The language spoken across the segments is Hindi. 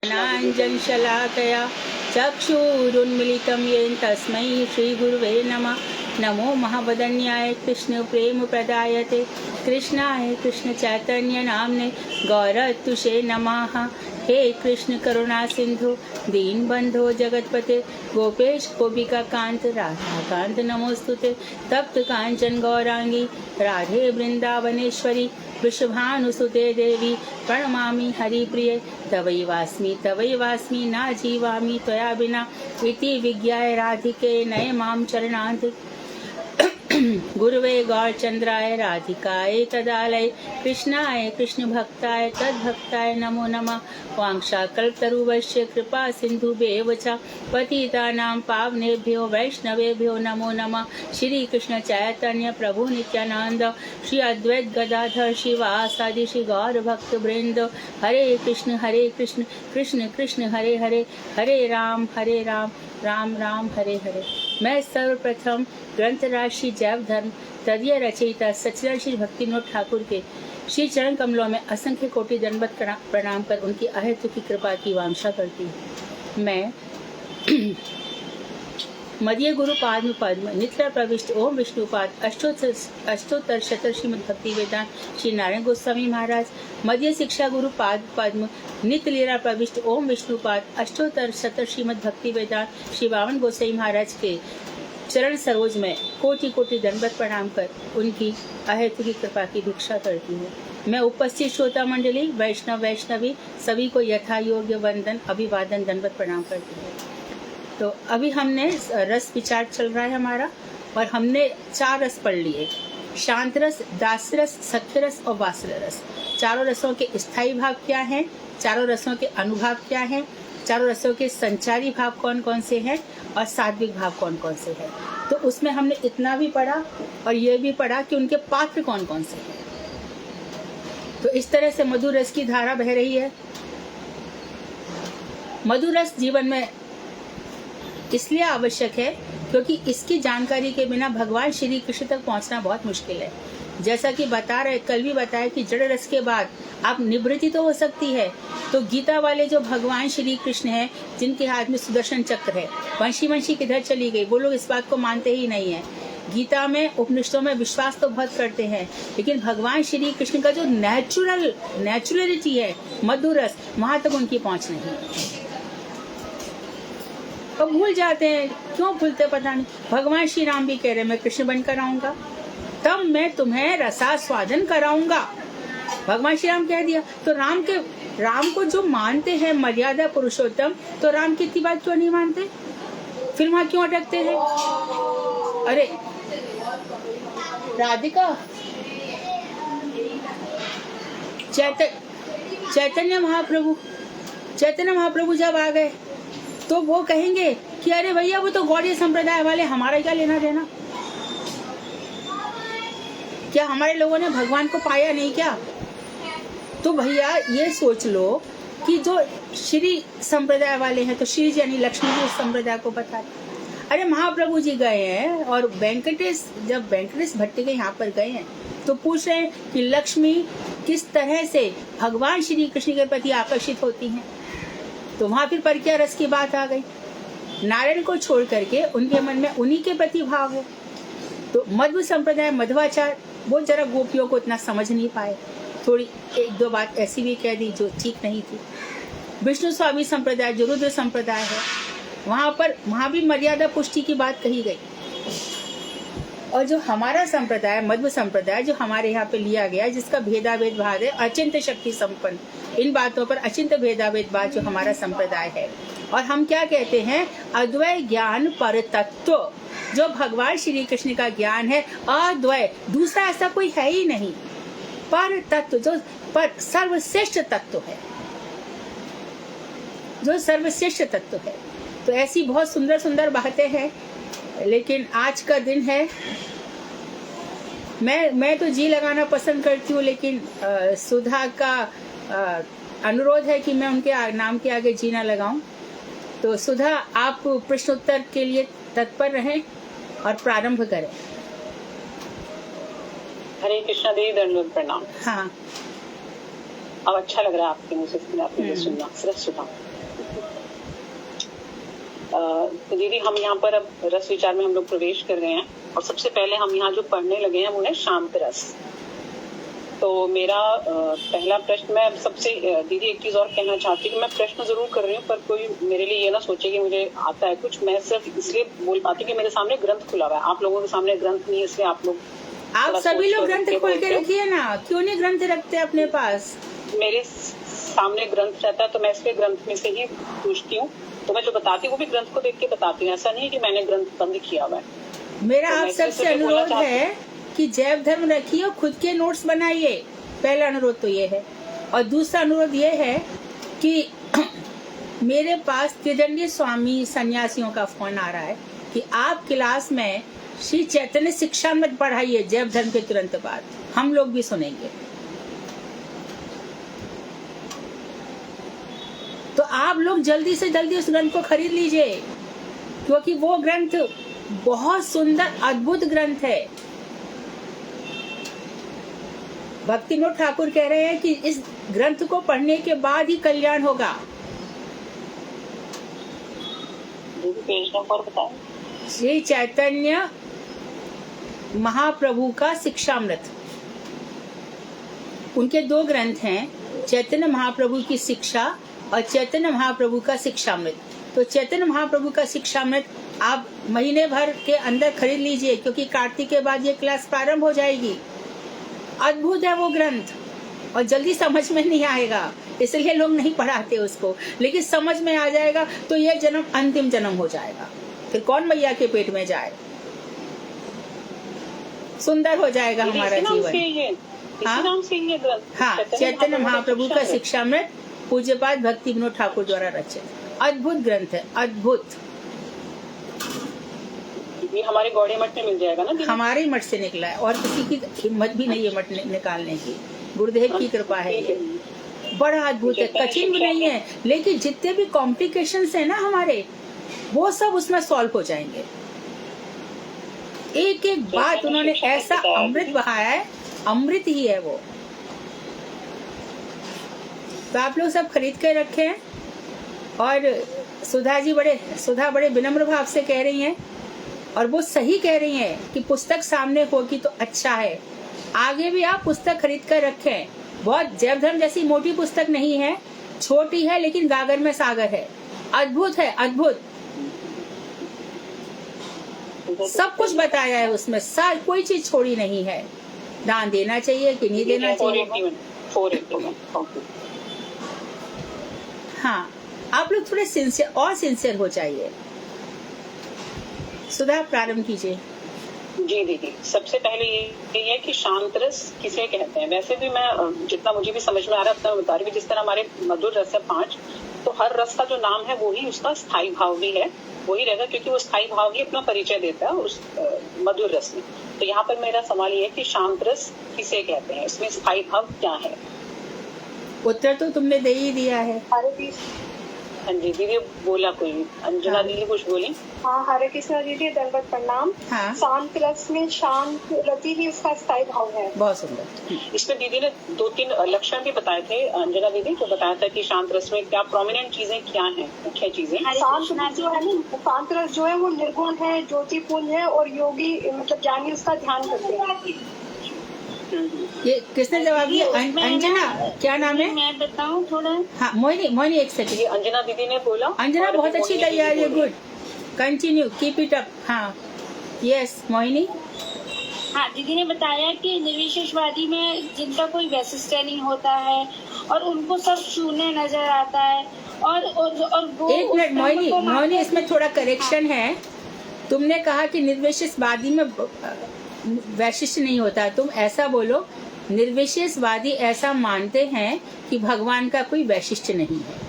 ज्ञानाञ्जनशलाकया चक्षुरुन्मिलितं येन तस्मै श्रीगुरुवे नमः। नमो महावदन्याय कृष्ण प्रेम प्रदायते कृष्णाय कृष्ण चैतन्य नामने गौरतुषे नमः। हे कृष्ण करुणा सिंधु दीनबंधो जगतपते गोपेश गोपिका कांत राधा कांत नमोस्तुते। तप्त कांचन गौरांगी राधे वृंदावनेश्वरी वृषभानुसुते देवी प्रणमामि हरिप्रिये। तवैवास्मि ना जीवामि त्वया बिना इति विज्ञाय राधिके नय मां चरणान्त। गुरुवे गौरचंद्राय राधिकाय तदालय कृष्णाय कृष्ण भक्ताय तद्भक्ताय नमो नमः। वांशाकल्पतरुवश्य कृपा सिन्धुभ्येव च पतितानां पावनेभ्यो वैष्णवेभ्यो नमो नमः। श्री कृष्ण चैतन्य प्रभु नित्यानंद श्री अद्वैत गदाधर शिवासादि श्री गौर भक्त वृंद। हरे कृष्ण कृष्ण कृष्ण हरे हरे, हरे राम राम राम हरे हरे। मैं सर्वप्रथम ग्रंथराज श्री जैव धर्म तदीय रचयिता सच्चिदानंद श्री भक्तिविनोद ठाकुर के श्री चरण कमलों में असंख्य कोटि दंडवत प्रणाम कर उनकी अहेतु की कृपा की वांछा करती हूँ। मैं मदीय गुरु पाद्म पद्म नित्य प्रविष्ट ओम विष्णुपाद अष्टोत्तर शत श्रीमद् भक्ति वेदांत श्री नारायण गोस्वामी महाराज, मदीय शिक्षा गुरु पाद पद्म नित्य लीला प्रविष्ट ओम विष्णुपाद अष्टोत्तर शत श्रीमद् भक्ति वेदांत श्री वामन गोसाई महाराज के चरण सरोज में कोटि कोटि दंडवत प्रणाम कर उनकी अहेतु की कृपा की भिक्षा करती हूँ। मैं उपस्थित श्रोता मंडली वैष्णव वैष्णवी सभी को यथा योग्य वंदन अभिवादन दंडवत प्रणाम करती हूँ। तो अभी हमने रस विचार चल रहा है हमारा, और हमने 4 रस पढ़ लिए, शांत रस, दास रस, सख्य रस और वात्सल्य रस। चारों रसों के स्थायी भाव क्या हैं, चारों रसों के अनुभाव क्या हैं, चारों रसों के संचारी भाव कौन कौन से हैं और सात्विक भाव कौन कौन से हैं। तो उसमें हमने इतना भी पढ़ा और ये भी पढ़ा कि उनके पात्र कौन कौन से हैं। तो इस तरह से मधुर रस की धारा बह रही है। मधुर रस जीवन में इसलिए आवश्यक है क्योंकि इसकी जानकारी के बिना भगवान श्री कृष्ण तक पहुंचना बहुत मुश्किल है। जैसा कि कल भी बताया कि जड़ रस के बाद आप निवृत्ति तो हो सकती है। तो गीता वाले जो भगवान श्री कृष्ण हैं, जिनके हाथ में सुदर्शन चक्र है, वंशी किधर चली गई, वो लोग इस बात को मानते ही नहीं है। गीता में उपनिषदों में विश्वास तो बहुत करते हैं, लेकिन भगवान श्री कृष्ण का जो नेचुरलिटी है, मधुर रस, वहां तक उनकी पहुंच नहीं है। तो भूल जाते हैं, क्यों भूलते पता नहीं। भगवान श्री राम भी कह रहे मैं कृष्ण बनकर आऊंगा, तब मैं तुम्हें रसास्वादन कराऊंगा। भगवान श्री राम कह दिया। तो राम को जो मानते हैं मर्यादा पुरुषोत्तम, तो राम की इतनी बात क्यों नहीं मानते, फिर वहां क्यों अटकते हैं। अरे राधिका, चैतन्य महाप्रभु जब आ गए तो वो कहेंगे कि अरे भैया वो तो गौड़ीय संप्रदाय वाले, हमारा क्या लेना देना। क्या हमारे लोगों ने भगवान को पाया नहीं क्या। तो भैया ये सोच लो कि जो श्री संप्रदाय वाले हैं, तो श्री जी यानी लक्ष्मी जी उस संप्रदाय को बताए। अरे महाप्रभु जी गए हैं और जब वेंकटेश भट्टी के यहाँ पर गए हैं तो पूछ रहे हैं कि लक्ष्मी किस तरह से भगवान श्री कृष्ण के प्रति आकर्षित होती हैं। तो वहां फिर परकिया रस की बात आ गई। नारायण को छोड़ करके उनके मन में उन्हीं के प्रति भाव है। तो मध्व संप्रदाय, मध्वाचार, वो जरा गोपियों को इतना समझ नहीं पाए, थोड़ी 1-2 बात ऐसी भी कह दी जो ठीक नहीं थी। विष्णु स्वामी संप्रदाय जो रुद्र संप्रदाय है, वहां भी मर्यादा पुष्टि की बात कही गई। और जो हमारा संप्रदाय मध्व संप्रदाय जो हमारे यहाँ पे लिया गया, जिसका भेदाभेद भाव है अचिंत्य शक्ति संपन्न, इन बातों पर अचिंत्य भेदाभेद भाव जो हमारा संप्रदाय है। और हम क्या कहते हैं, अद्वैय ज्ञान पर तत्व, जो भगवान श्री कृष्ण का ज्ञान है अद्वैय, दूसरा ऐसा कोई है ही नहीं। पर तत्व जो पर सर्वश्रेष्ठ तत्व है, जो सर्वश्रेष्ठ तत्व है। तो ऐसी बहुत सुंदर सुंदर बातें हैं, लेकिन आज का दिन है। मैं तो जी लगाना पसंद करती हूँ, लेकिन सुधा का अनुरोध है कि मैं उनके नाम के आगे जी ना लगाऊं। तो सुधा, आप प्रश्नोत्तर के लिए तत्पर रहें और प्रारंभ करें। हरे कृष्णा देवी, दंडवत प्रणाम। हाँ, अब अच्छा लग रहा है आपके मुँह से आपने सुनना, सिर्फ सुना। तो दीदी हम यहाँ पर अब रस विचार में हम लोग प्रवेश कर गए हैं और सबसे पहले हम यहाँ जो पढ़ने लगे हैं वो है शांत रस। तो मेरा पहला प्रश्न, मैं सबसे दीदी एक चीज और कहना चाहती हूँ कि मैं प्रश्न जरूर कर रही हूँ पर कोई मेरे लिए ये ना सोचे कि मुझे आता है कुछ। मैं सिर्फ इसलिए बोल पाती हूँ कि मेरे सामने ग्रंथ खुला हुआ है, आप लोगों के सामने ग्रंथ नहीं है, इसलिए आप सभी लोग ग्रंथ खोल के रखिए ना, क्यों नहीं ग्रंथ रखते अपने पास? मेरे सामने ग्रंथ रहता है तो मैं इसलिए ग्रंथ में से ही पूछती हूँ। तो मैं जो बताती हूँ वो भी ग्रंथ को देख के बताती हूँ, ऐसा नहीं है कि मैंने ग्रंथ बंद किया हुआ है। मेरा आप सबसे अनुरोध है कि जैव धर्म रखिए और खुद के नोट्स बनाइए। पहला अनुरोध तो ये है। और दूसरा अनुरोध ये है कि मेरे पास त्रिदंडी स्वामी सन्यासियों का फोन आ रहा है कि आप क्लास में श्री चैतन्य शिक्षा मत पढ़ाइए जैव धर्म के तुरंत बाद, हम लोग भी सुनेंगे। तो आप लोग जल्दी से जल्दी उस ग्रंथ को खरीद लीजिए, क्योंकि वो ग्रंथ बहुत सुंदर अद्भुत ग्रंथ है। भक्ति विनोद ठाकुर कह रहे हैं कि इस ग्रंथ को पढ़ने के बाद ही कल्याण होगा। श्री चैतन्य महाप्रभु का शिक्षामृत, उनके 2 ग्रंथ हैं, चैतन्य महाप्रभु की शिक्षा और चैतन्य महाप्रभु का शिक्षामृत। तो चैतन्य महाप्रभु का शिक्षामृत आप महीने भर के अंदर खरीद लीजिए, क्योंकि कार्तिक के बाद ये क्लास प्रारंभ हो जाएगी। अद्भुत है वो ग्रंथ और जल्दी समझ में नहीं आएगा, इसलिए लोग नहीं पढ़ाते उसको, लेकिन समझ में आ जाएगा तो ये जन्म अंतिम जन्म हो जाएगा। फिर कौन मैया के पेट में जाए, सुंदर हो जाएगा हमारा जीवन। हाँ, चैतन्य महाप्रभु का शिक्षामृत पूज्यपाद भक्ति विनोद ठाकुर द्वारा रचित अद्भुत ग्रंथ है, अद्भुत। ये हमारे गौड़ी मठ में मिल जाएगा ना? हमारे मठ से निकला है और किसी की हिम्मत भी नहीं है मठ निकालने की, गुरुदेव की कृपा है। ये बड़ा अद्भुत है, कठिन भी नहीं है, लेकिन जितने भी कॉम्प्लिकेशंस है ना हमारे, वो सब उसमें सॉल्व हो जाएंगे। एक एक बात उन्होंने ऐसा अमृत बहाया है, अमृत ही है वो। तो आप लोग सब खरीद के रखे हैं। और सुधा बड़े विनम्र भाव से कह रही हैं, और वो सही कह रही हैं कि पुस्तक सामने होगी तो अच्छा है। आगे भी आप पुस्तक खरीद कर रखें। बहुत जैव धर्म जैसी मोटी पुस्तक नहीं है, छोटी है लेकिन गागर में सागर है। अद्भुत है, अद्भुत। सब कुछ बताया है उसमें, कोई चीज छोड़ी नहीं है। दान देना चाहिए कि नहीं देना चाहिए। हाँ, आप लोग थोड़े सिंसियर हो जाइए। सुधा, प्रारंभ कीजिए। जी दीदी, सबसे पहले ये है कि शांत रस किसे कहते हैं। वैसे भी मैं जितना मुझे भी समझ में आ रहा है उतना बता रही हूँ। जिस तरह हमारे मधुर रस है 5, तो हर रस का जो नाम है वही उसका स्थायी भाव भी है, वही रहेगा, क्योंकि वो स्थायी भाव ही अपना परिचय देता है उस मधुर रस में। तो यहाँ पर मेरा सवाल ये है कि शांत रस किसे कहते हैं, इसमें स्थायी भाव क्या है? उत्तर तो तुमने दे ही दिया है। हाँ जी दीदी, बोला कोई अंजना दीदी कुछ बोली? हाँ, हरे कृष्णा दीदी, दंडवत प्रणाम। हाँ। शांत रस में शांत रति ही उसका स्थायी भाव है। बहुत सुंदर। इसमें दीदी ने 2-3 लक्षण भी बताए थे, अंजना दीदी को बताया था कि शांत रस में क्या प्रोमिनेंट चीजें क्या हैं, मुख्य चीजें। शांत जो है ना, शांत रस जो है वो निर्गुण है, ज्योतिपूर्ण है और योगी मतलब ज्ञानी उसका ध्यान करते हैं। ये किसने जवाब दिया? अंजना, क्या नाम है? मैं बताऊं थोड़ा? हाँ, मोहिनी एक सेकंड। ये अंजना दीदी ने बोला। अंजना बहुत अच्छी तैयारी है, good, continue, keep it up. हाँ, यस मोहिनी। हाँ, दीदी ने बताया कि निर्विशेषवादी में जिनका कोई वैशिष्ट नहीं होता है और उनको सब शून्य नजर आता है और वो। एक मिनट मोहिनी, इसमें थोड़ा करेक्शन है। तुमने कहा कि निर्विशेषवादी में वैशिष्ट नहीं होता, तुम ऐसा बोलो, निर्विशेषवादी ऐसा मानते हैं कि भगवान का कोई वैशिष्ट नहीं है।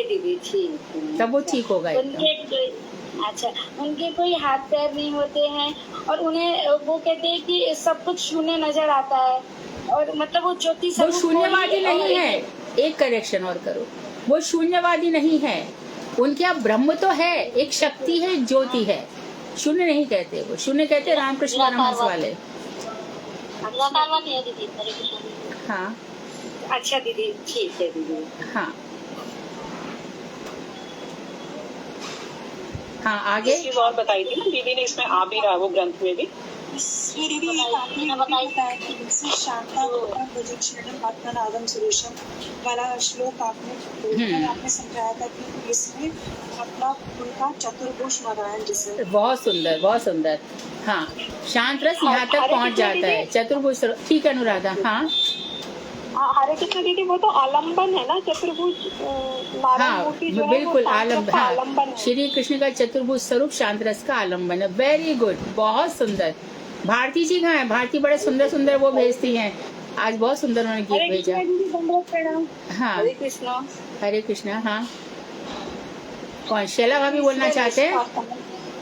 दीदी ठीक, तब वो ठीक होगा। अच्छा, उनके कोई हाथ पैर नहीं होते हैं और उन्हें वो कहते हैं कि सब कुछ शून्य नजर आता है और मतलब वो ज्योति वो शून्यवादी नहीं है। एक करेक्शन और करो, वो शून्यवादी नहीं है, उनके यहाँ ब्रह्म तो है, एक शक्ति है, ज्योति है। शून्य नहीं कहते, वो शून्य कहते रामकृष्ण परमहंस वाले। हाँ, अच्छा दीदी, ठीक है दीदी। हाँ हाँ आगे। एक चीज और बताई थी ना दीदी ने, इसमें आ भी रहा है वो ग्रंथ में भी। दीदी आपने बताया कि जिससे शांता प्रोजेक्शन आत्मनादम सुरेशम वाला श्लोक आपने समझाया था कि इसमें मतलब उनका चतुर्भुज नारायण जिसे बहुत सुंदर, बहुत सुंदर। हाँ, शांत रस यहाँ तक पहुँच जाता है, चतुर्भुज। ठीक है अनुराधा। हाँ हरे कृष्ण दीदी, वो तो आलम्बन है ना, चतुर्भुज नारायण मूर्ति जो है वो बिल्कुल शांत रस का आलम्बन हाँ, है। श्री कृष्ण का चतुर्भुज स्वरूप शांत रस का आलम्बन है। वेरी गुड, बहुत सुंदर। भारती जी कहाँ है? भारती बड़े सुंदर सुंदर वो भेजती हैं। आज बहुत सुंदर उन्होंने गीत भेजा। हाँ हरे कृष्णा। हरे कृष्णा। हाँ कौन? शैला भाभी बोलना चाहते हैं?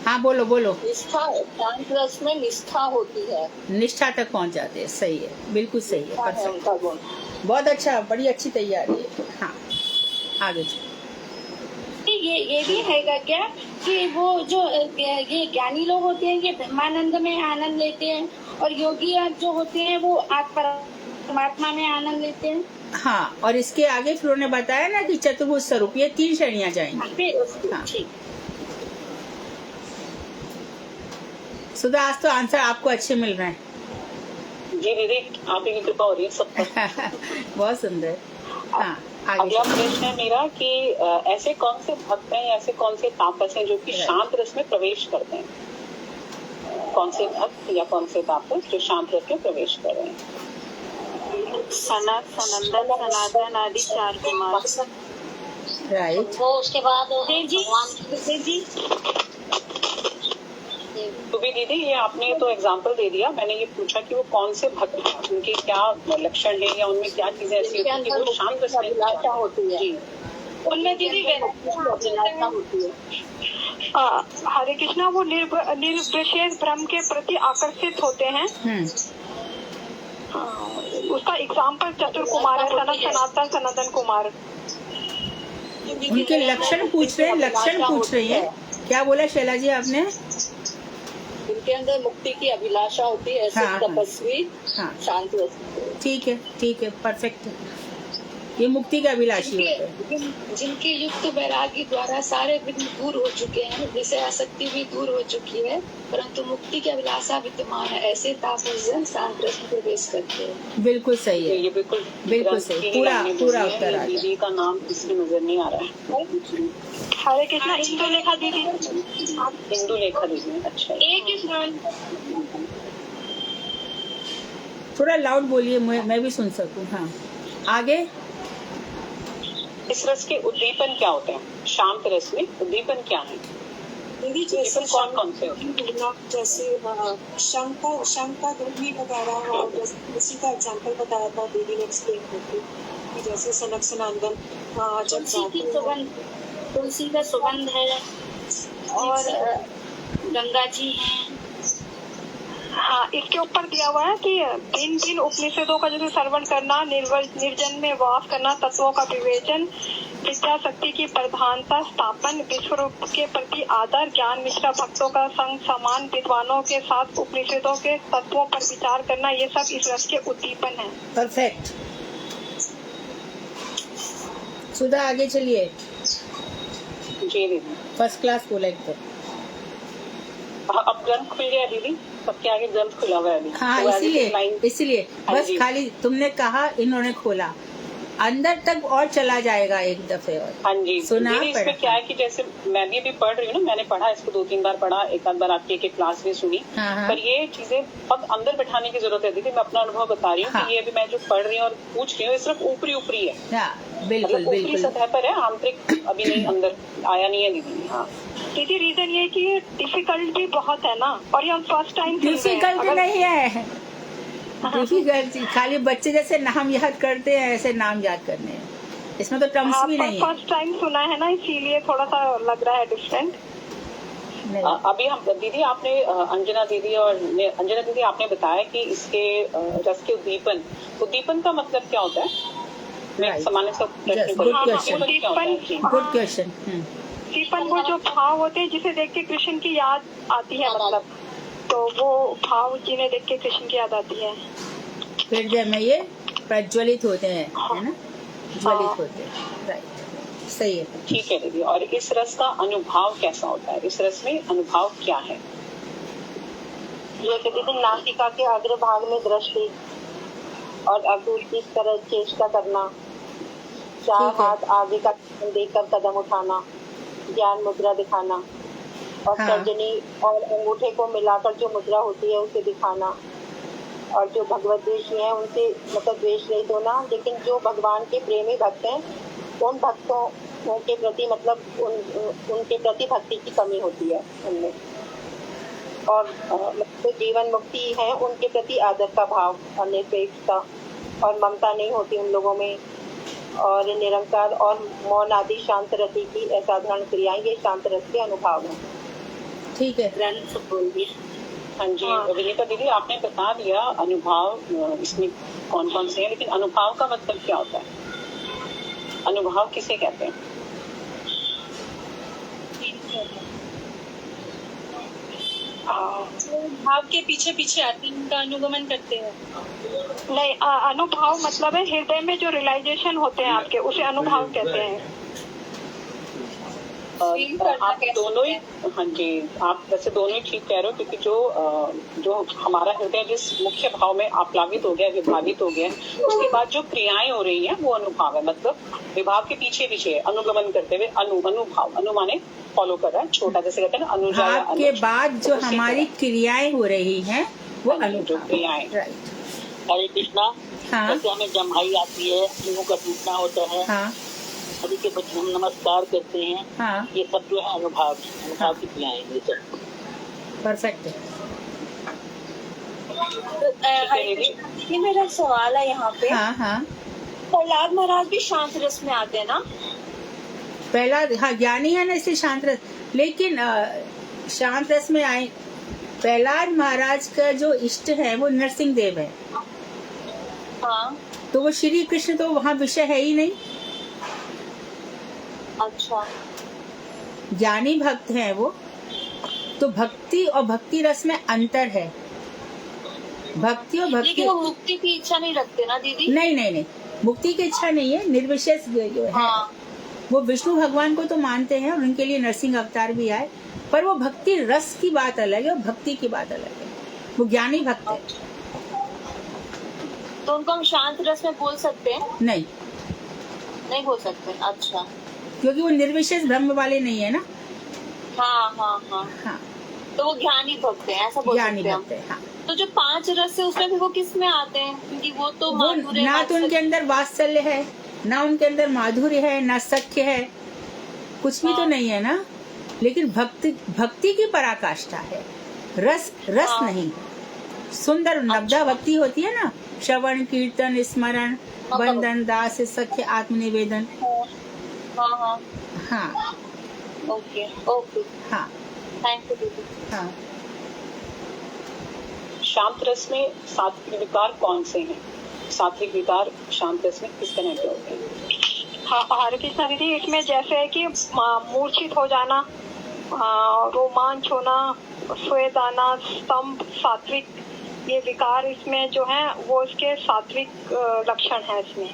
हाँ बोलो बोलो। निष्ठा, शांत रस में निष्ठा होती है, निष्ठा तक पहुँच जाते हैं। सही है, बिल्कुल सही है, है परफेक्ट। उनका गुण। बहुत अच्छा, बड़ी अच्छी तैयारी है। हाँ आगे चलो। ये भी है क्या कि वो जो ये ज्ञानी लोग होते हैं ये ब्रह्मानंद में आनंद लेते हैं, और योगी जो होते हैं वो परमात्मा में आनंद लेते हैं। हाँ, और इसके आगे फिर उन्होंने बताया ना कि चतुर्भुज स्वरूप, ये 3 श्रेणियां जाएंगी। हाँ। ठीक। सुधा, आज तो आंसर आपको अच्छे मिल रहे हैं। जी दीदी, आप ही की कृपा हो रही है सब पर। बहुत सुंदर। हाँ आगे अगला चलो। प्रश्न है मेरा कि ऐसे कौन से भक्त हैं, ऐसे कौन से तापस हैं जो कि शांत रस में प्रवेश करते हैं? कौन से भक्त या कौन से तापस जो शांत रस में प्रवेश कर रहे हैं? सनंदन, सनातन आदि 4 कुमार। राइट। वो उसके बाद भगवान जी। तो भी दीदी, ये आपने तो एग्जाम्पल दे दिया, मैंने ये पूछा कि वो कौन से भक्त हैं, उनके क्या लक्षण है या उनमें क्या चीजें ऐसी होती है कि वो शांत रस में अभिलाषा होती है। जी। उनमें दीदी अभिलाषा होती है। हरे कृष्णा, वो निर्विशेष ब्रह्म के प्रति आकर्षित होते हैं। उसका एग्जाम्पल चतुर कुमार है, सनातन सनातन कुमार। उनके लक्षण पूछ रहे हैं, लक्षण पूछ रही है। क्या बोला शैला जी आपने? उनके अंदर मुक्ति की अभिलाषा होती है, ऐसे हाँ, तपस्वी हाँ शांत रस। ठीक है, ठीक है, परफेक्ट। ये मुक्ति के अभिलाषी होते हैं। जिनके युक्त वैरागी द्वारा सारे विघ्न दूर हो चुके हैं, विषय आसक्ति भी दूर हो चुकी है, परंतु मुक्ति की अभिलाषा विद्यमान है, ऐसे तापस जन शांत रस में प्रवेश करते हैं। बिल्कुल सही है, ये बिल्कुल बिल्कुल सही। पूरा पूरा उत्तर आ गया। दीदी का नाम इसमें नजर नहीं आ रहा है। हरे कृष्णा, इंदु लेखा दीदी। हिंदू लेखा दीदी। अच्छा, एक ही स्नान। थोड़ा लाउड बोलिए, मैं भी सुन सकूं। हाँ आगे। इस रस के उद्दीपन क्या होते हैं? शांत रस में उद्दीपन क्या है? दीदी जैसे कौन कौन से होते हैं? जैसे शंका दुर्मी वगैरह, और उसी का एग्जाम्पल बताया था दीदी ने, एक्सप्लेन करके कि जैसे सनक सनातन तुलसी का सुगंध है, और गंगा जी हैं। हाँ, इसके ऊपर दिया हुआ है कि भिन्न भिन्न उपनिषदों का जैसे श्रवण करना, निर्जन में वास करना, तत्वों का विवेचन, विद्या शक्ति की प्रधानता स्थापन, विश्व रूप के प्रति आदर, ज्ञान मिश्रा भक्तों का संग, समान विद्वानों के साथ उपनिषदों के तत्वों पर विचार करना, ये सब इस रस के उद्दीपन है। परफेक्ट। सुधा आगे चलिए। जी दीदी। फर्स्ट क्लास बोला एकदम। अब ग्रंथ खुल गया दीदी, सबके आगे ग्रंथ खुला हुआ है अभी। हाँ तो इसीलिए हाँ बस जी। खाली तुमने कहा, इन्होंने खोला, अंदर तक और चला जाएगा एक दफे और। हाँ जी। सुना दीदी, पढ़ा। इसमें क्या है कि जैसे मैं भी अभी पढ़ रही हूँ ना, मैंने पढ़ा इसको 2-3 बार पढ़ा, एक आध बार आपकी एक क्लास भी सुनी। हाँ। पर ये चीजें बहुत अंदर बैठाने की जरूरत है दीदी। मैं अपना अनुभव बता रही हूँ हाँ। कि ये अभी मैं जो पढ़ रही हूँ और पूछ रही हूँ, ये सिर्फ ऊपरी ऊपरी है। हाँ बिल्कुल मतलब ऊपरी बिल्कुल। सतह पर है, आंतरिक अभी नहीं अंदर आया नहीं है दीदी। हाँ दीदी, रीजन ये कि डिफिकल्ट भी बहुत है ना, और ये हम फर्स्ट टाइम डिफिकल्ट नहीं है, डिफिकल्ट खाली बच्चे जैसे नाम याद करते हैं ऐसे नाम याद करने हैं, इसमें तो टर्म्स भी नहीं है। फर्स्ट टाइम सुना है ना, इसीलिए थोड़ा सा लग रहा है डिफरेंट। अभी हम दीदी, आपने अंजना दीदी आपने बताया कि इसके रस के उद्दीपन का मतलब क्या होता है? मैं सामान्य सा प्रश्न गुड करूँ। Question, good question. दीपन वो जो भाव होते हैं जिसे देख के कृष्ण की याद आती है, मतलब तो वो भाव जिन्हें देख के कृष्ण की याद आती है। फिर जय मैं ये प्रज्वलित होते हैं, है ना, ज्वलित होते हैं, राइट, सही है। ठीक है दीदी। और इस रस का अनुभव कैसा होता है? इस रस में अनुभव क्या है? जैसे दीदी नासिका के अग्रभाग में दृष्टि और अद्भुत की तरह चेष्टा करना, चार ठीक है। हाथ आगे का देखकर कदम उठाना, ज्ञान मुद्रा दिखाना और हाँ। तर्जनी और अंगूठे को मिलाकर जो मुद्रा होती है उसे दिखाना, और जो भगवत द्वेषी हैं उनसे मतलब द्वेष रहित होना, लेकिन जो भगवान के प्रेमी भक्त हैं उन भक्तों के प्रति मतलब उनके प्रति भक्ति की कमी होती है उनमें, और मतलब जीवन मुक्ति है उनके प्रति आदर का भाव और निरपेक्षता और ममता नहीं होती उन लोगों में, और निरंकार और मौन आदि शांत रति की असाधारण क्रियाएं ये शांत रस के अनुभव हैं। ठीक है। हाँ जी। विनीता दीदी, आपने बता दिया अनुभव इसमें कौन कौन से हैं, लेकिन अनुभव का मतलब क्या होता है? अनुभव किसे कहते हैं? भाव के पीछे पीछे आते हैं, उनका अनुगमन करते हैं। नहीं, अनुभव मतलब है हृदय में जो रियलाइजेशन होते हैं आपके, उसे अनुभव कहते हैं। आप दोनों ही, हाँ जी, आप वैसे दोनों ही ठीक कह रहे हो, क्योंकि जो हमारा हृदय जिस मुख्य भाव में आप्लावित हो गया, विभावित हो गया, उसके बाद जो क्रियाएं हो रही हैं वो अनुभव है। मतलब विभाव के पीछे पीछे अनुगमन करते हुए अनुभाव, अनु माने फॉलो कर रहा है, छोटा जैसे कहते हैं ना, अनुजा या भाव के अनुज। बाद जो हमारी क्रियाएं हो रही हैं वो हाँ जी, जो अनुभव, क्रियाएं। राइट। हरे कृष्णा। हाँ जैसे हमें जम्हाई आती है, मुंह का टूटना होता है, हाँ हरि के बच्चे हम नमस्कार करते हैं, हाँ, ये सब जो है अनुभव की क्रियाएं ये सब। परफेक्ट है। ये मेरा एक सवाल है यहाँ पे। हाँ हाँ, प्रहलाद महाराज भी शांत रस में आते हैं ना? पहला हाँ ज्ञानी है ना, इसलिए शांत रस, लेकिन शांत रस में आए। प्रहलाद महाराज का जो इष्ट है वो नरसिंह देव है, हाँ। तो वो श्री कृष्ण तो वहाँ विषय है ही नहीं। अच्छा। ज्ञानी भक्त हैं वो, तो भक्ति और भक्ति रस में अंतर है। भक्ति और भक्ति, लेकिन वो मुक्ति की इच्छा नहीं रखते ना दीदी? नहीं नहीं नहीं, मुक्ति की इच्छा नहीं है, निर्विशेष जो है। हाँ। वो विष्णु भगवान को तो मानते हैं और उनके लिए नरसिंह अवतार भी आए, पर वो भक्ति रस की बात अलग है और भक्ति की बात अलग है। वो ज्ञानी भक्त है। तो उनको हम शांत रस में बोल सकते हैं? नहीं, नहीं बोल सकते। अच्छा। क्योंकि वो निर्विशेष ब्रह्म वाले नहीं है ना। हाँ हाँ हाँ। हाँ, तो वो ज्ञानी भक्त है, ऐसा बोल ज्ञानी सकते हैं हम। भक्त है। हाँ, तो जो 5 रस है उसमें भी वो किस में आते हैं? क्योंकि वो तो वो माधुर्य, ना तो उनके अंदर वात्सल्य है, ना उनके अंदर माधुर्य है, ना सख्य है, कुछ भी तो हाँ। नहीं है ना। लेकिन भक्ति की पराकाष्ठा है, रस हाँ। नहीं। सुंदर नवदा भक्ति होती है ना, श्रवण कीर्तन स्मरण वंदन दास सख्य आत्मनिवेदन। हाँ हाँ। हाँ ओके ओके, हाँ थैंक यू दीदी। हाँ। शांत रस में सात्विक विकार कौन से हैं? सात्विक विकार शांत रस में किस तरह के होते हैं? हाँ, हरे कृष्णा दीदी, इसमें जैसे है कि मूर्छित हो जाना, रोमांच होना, स्वेद आना, स्तंभ, सात्विक, ये विकार इसमें जो है वो इसके सात्विक लक्षण है इसमें।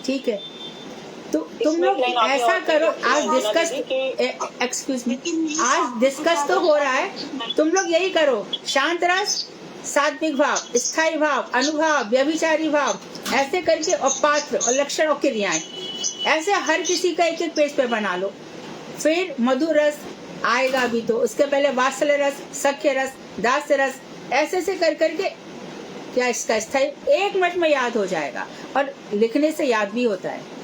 ठीक है, तो तुम लोग ऐसा करो, आज डिस्कस, एक्सक्यूज मी, आज डिस्कस तो हो रहा है, तुम लोग यही करो, शांत रस, सात्विक भाव, स्थायी भाव, अनुभाव, व्यभिचारी भाव, ऐसे करके, और पात्र और लक्षण और क्रियाएं, ऐसे हर किसी का एक एक पेज पे बना लो। फिर मधुर रस आएगा भी, तो उसके पहले वात्सल्य रस, सख्य रस, दास्य रस, ऐसे से कर करके क्या इसका स्थायी 1 मिनट में याद हो जाएगा, और लिखने से याद भी होता है।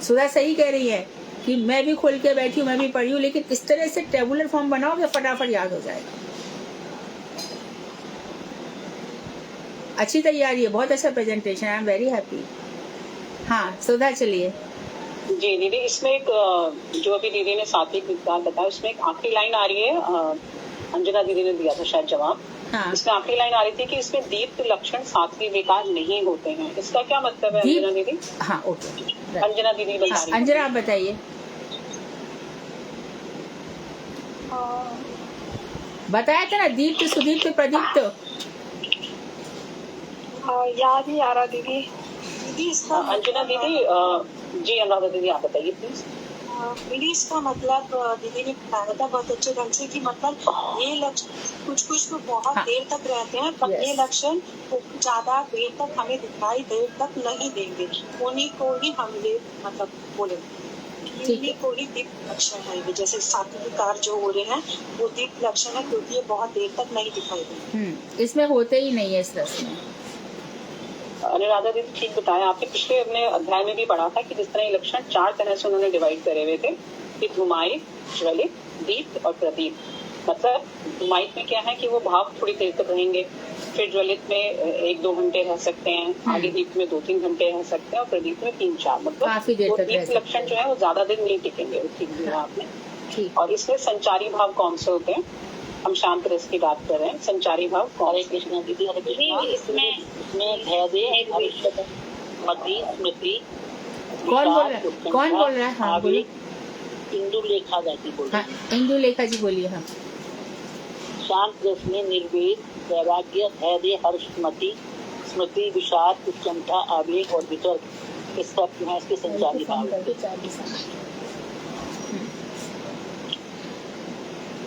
सुधा सही कह रही है कि मैं भी खोल के बैठी हूँ, मैं भी पढ़ी हूँ, लेकिन इस तरह से टेबुलर फॉर्म बनाओगे फटाफट याद हो जाएगा। अच्छी तैयारी है, बहुत अच्छा presentation, I am very happy. हाँ सुधा, चलिए। जी दीदी, इसमें एक जो अभी दीदी ने सात्विक विकार बताया, उसमें एक आखिरी लाइन आ रही है, अंजना दीदी ने दिया था शायद जवाब। हाँ, इसमें आखिरी लाइन आ रही थी कि इसमें दीप्त लक्षण सात्विक विकार नहीं होते हैं। इसका क्या मतलब है अंजना दीदी? हाँ ओके, अंजना दीदी बता हाँ, रही है। अंजना आप बताइए। बताया था ना, दीप्त, सुदीप्त, प्रदीप्त। याद नहीं आ रहा दीदी। दीदी इसका अंजना दीदी, जी अनुराधा दीदी आप बताइए प्लीज। दीदी इसका मतलब दीदी ने बताया था बहुत अच्छे ढंग से कि मतलब ये लक्षण कुछ तो बहुत हाँ। देर तक रहते हैं, पर Yes. ये लक्षण ज्यादा देर तक हमें दिखाई देर तक नहीं देंगे। उन्हीं को ही हम ये मतलब बोले, ठीक उन्हीं को ही दीप लक्षण है ये। जैसे सात्विकार जो हो रहे हैं वो दीप लक्षण है, क्योंकि ये बहुत देर तक नहीं दिखाई देंगे। इसमें होते ही नहीं है इस रस में। अनुराधा दीदी ठीक बताया आपने। पिछले अपने अध्याय में भी पढ़ा था कि जिस तरह ये लक्षण 4 तरह से उन्होंने डिवाइड करे हुए थे कि धुमाई, ज्वलित, दीप्त और प्रदीप। मतलब धुमाई में क्या है कि वो भाव थोड़ी देर तक रहेंगे, फिर ज्वलित में 1-2 घंटे रह सकते हैं, आगे दीप में 2-3 घंटे रह सकते हैं और प्रदीप में 3-4। काफी देर मतलब वो तक रह दीप सकते लक्षण जो है वो ज्यादा दिन नहीं टिकेंगे। ठीक दिया आपने। ठीक। और इसमें संचारी भाव कौन से होते हैं? हम शांत रस की बात कर रहे हैं। संचारी भाव कौन? हरे कृष्णा दीदी, हरे कृष्णा। इसमें धैर्य, भविष्य, मति, स्मृति, कौन बोल रहा है? विचार, कौन बोल रहा है? हाँ, आवेग, बोलिए। इंदु लेखा जाती बोल हाँ, रही है। इंदु लेखा जी बोलिए। हाँ, शांत रस में निर्वेद, वैराग्य, धैर्य, हर्ष, मति, स्मृति, विषाद, उत्कंठा, आवेग और वितर्क, इस सब जो है इसके संचारी भाव हैं।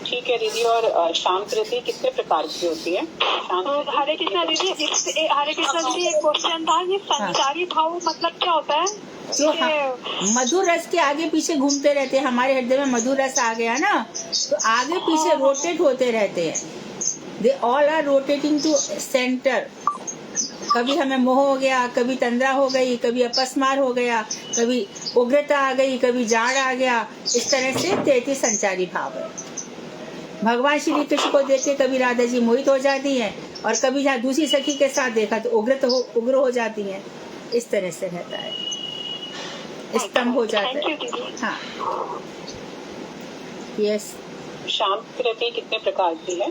ठीक है दीदी। और शांत रति कितने प्रकार की होती है? शांत हरे कृष्णा दीदी, हरे कृष्णा दीदी एक क्वेश्चन था, ये संचारी भाव मतलब क्या होता है? जो मधुर रस के आगे पीछे घूमते रहते हैं। हमारे हृदय में मधुर रस आ गया ना, तो आगे पीछे रोटेट होते रहते हैं। They all are rotating to centre. कभी हमें मोह हो गया, कभी तंद्रा हो गई, कभी अपस्मार हो गया, कभी उग्रता आ गई, कभी जाड़ आ गया। इस तरह से 33 संचारी भाव है। भगवान श्री कृष्ण को देख के कभी राधा जी मोहित हो जाती हैं, और कभी जहाँ दूसरी सखी के साथ देखा तो उग्र हो जाती हैं। इस तरह से रहता है, स्तंभ हो जाता है। हाँ, यस। शांत रति कितने प्रकार की है?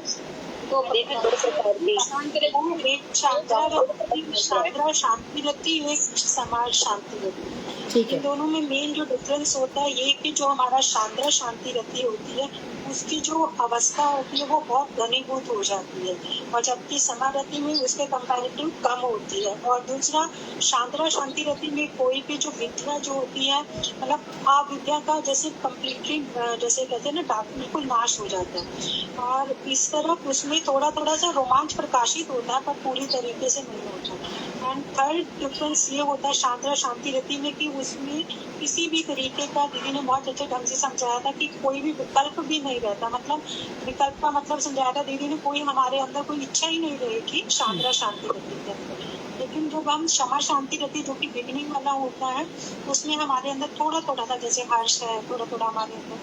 एक शांद्रा शांति रति, एक समाज शांति रति। ठीक है। इन दोनों में मेन जो डिफरेंस होता है ये कि जो हमारा शांद्रा शांति रति होती है उसकी जो अवस्था होती है वो बहुत घनीभूत हो जाती है, और जबकि समारति में उसके कंपैरेटिव कम होती है। और दूसरा, शांद्रा शांति रति में कोई भी जो विद्या जो होती है, मतलब अविद्या का जैसे कम्प्लीटली जैसे कहते हैं ना, बिल्कुल नाश हो जाता है। और इस तरह उसमें थोड़ा सा रोमांच प्रकाशित होता है, पर पूरी तरीके से नहीं होता। एंड थर्ड डिफरेंस ये होता है शांद्रा शांति रति में कि उसमें किसी भी तरीके का, दीदी ने बहुत अच्छे ढंग से समझाया था कि कोई भी विकल्प भी नहीं रहता। मतलब विकल्प का मतलब समझाया था दीदी ने, कोई हमारे अंदर कोई इच्छा ही नहीं रहेगी शांद्रा शांति रति के अंदर। लेकिन जब हम क्षमा शांति रति जो कि बिगिनिंग वाला होता है, उसमें हमारे अंदर थोड़ा सा जैसे हर्ष है, थोड़ा हमारे अंदर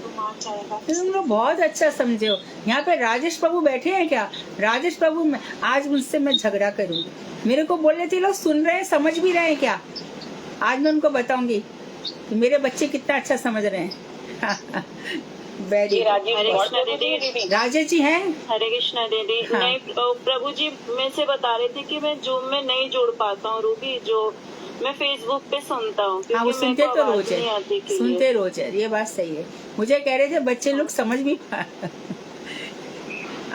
रोमांच आएगा। तुम लोग बहुत अच्छा समझे हो। यहाँ पे राजेश प्रभु बैठे हैं क्या? राजेश प्रभु में आज मुझसे मैं झगड़ा करूंगी। मेरे को बोल रहे थे लोग सुन रहे हैं, समझ भी रहे हैं क्या? आज मैं उनको बताऊंगी कि मेरे बच्चे कितना अच्छा समझ रहे हैं। जी राजेश जी हैं। हरे कृष्णा दीदी। हाँ। नहीं, प्रभु जी मैं से बता रहे थे कि मैं जूम में नहीं जुड़ पाता हूँ रूबी, जो मैं फेसबुक पे सुनता हूँ। हाँ, वो सुनते तो रोज है, सुनते रोज है, ये बात सही है। मुझे कह रहे थे बच्चे लोग समझ भी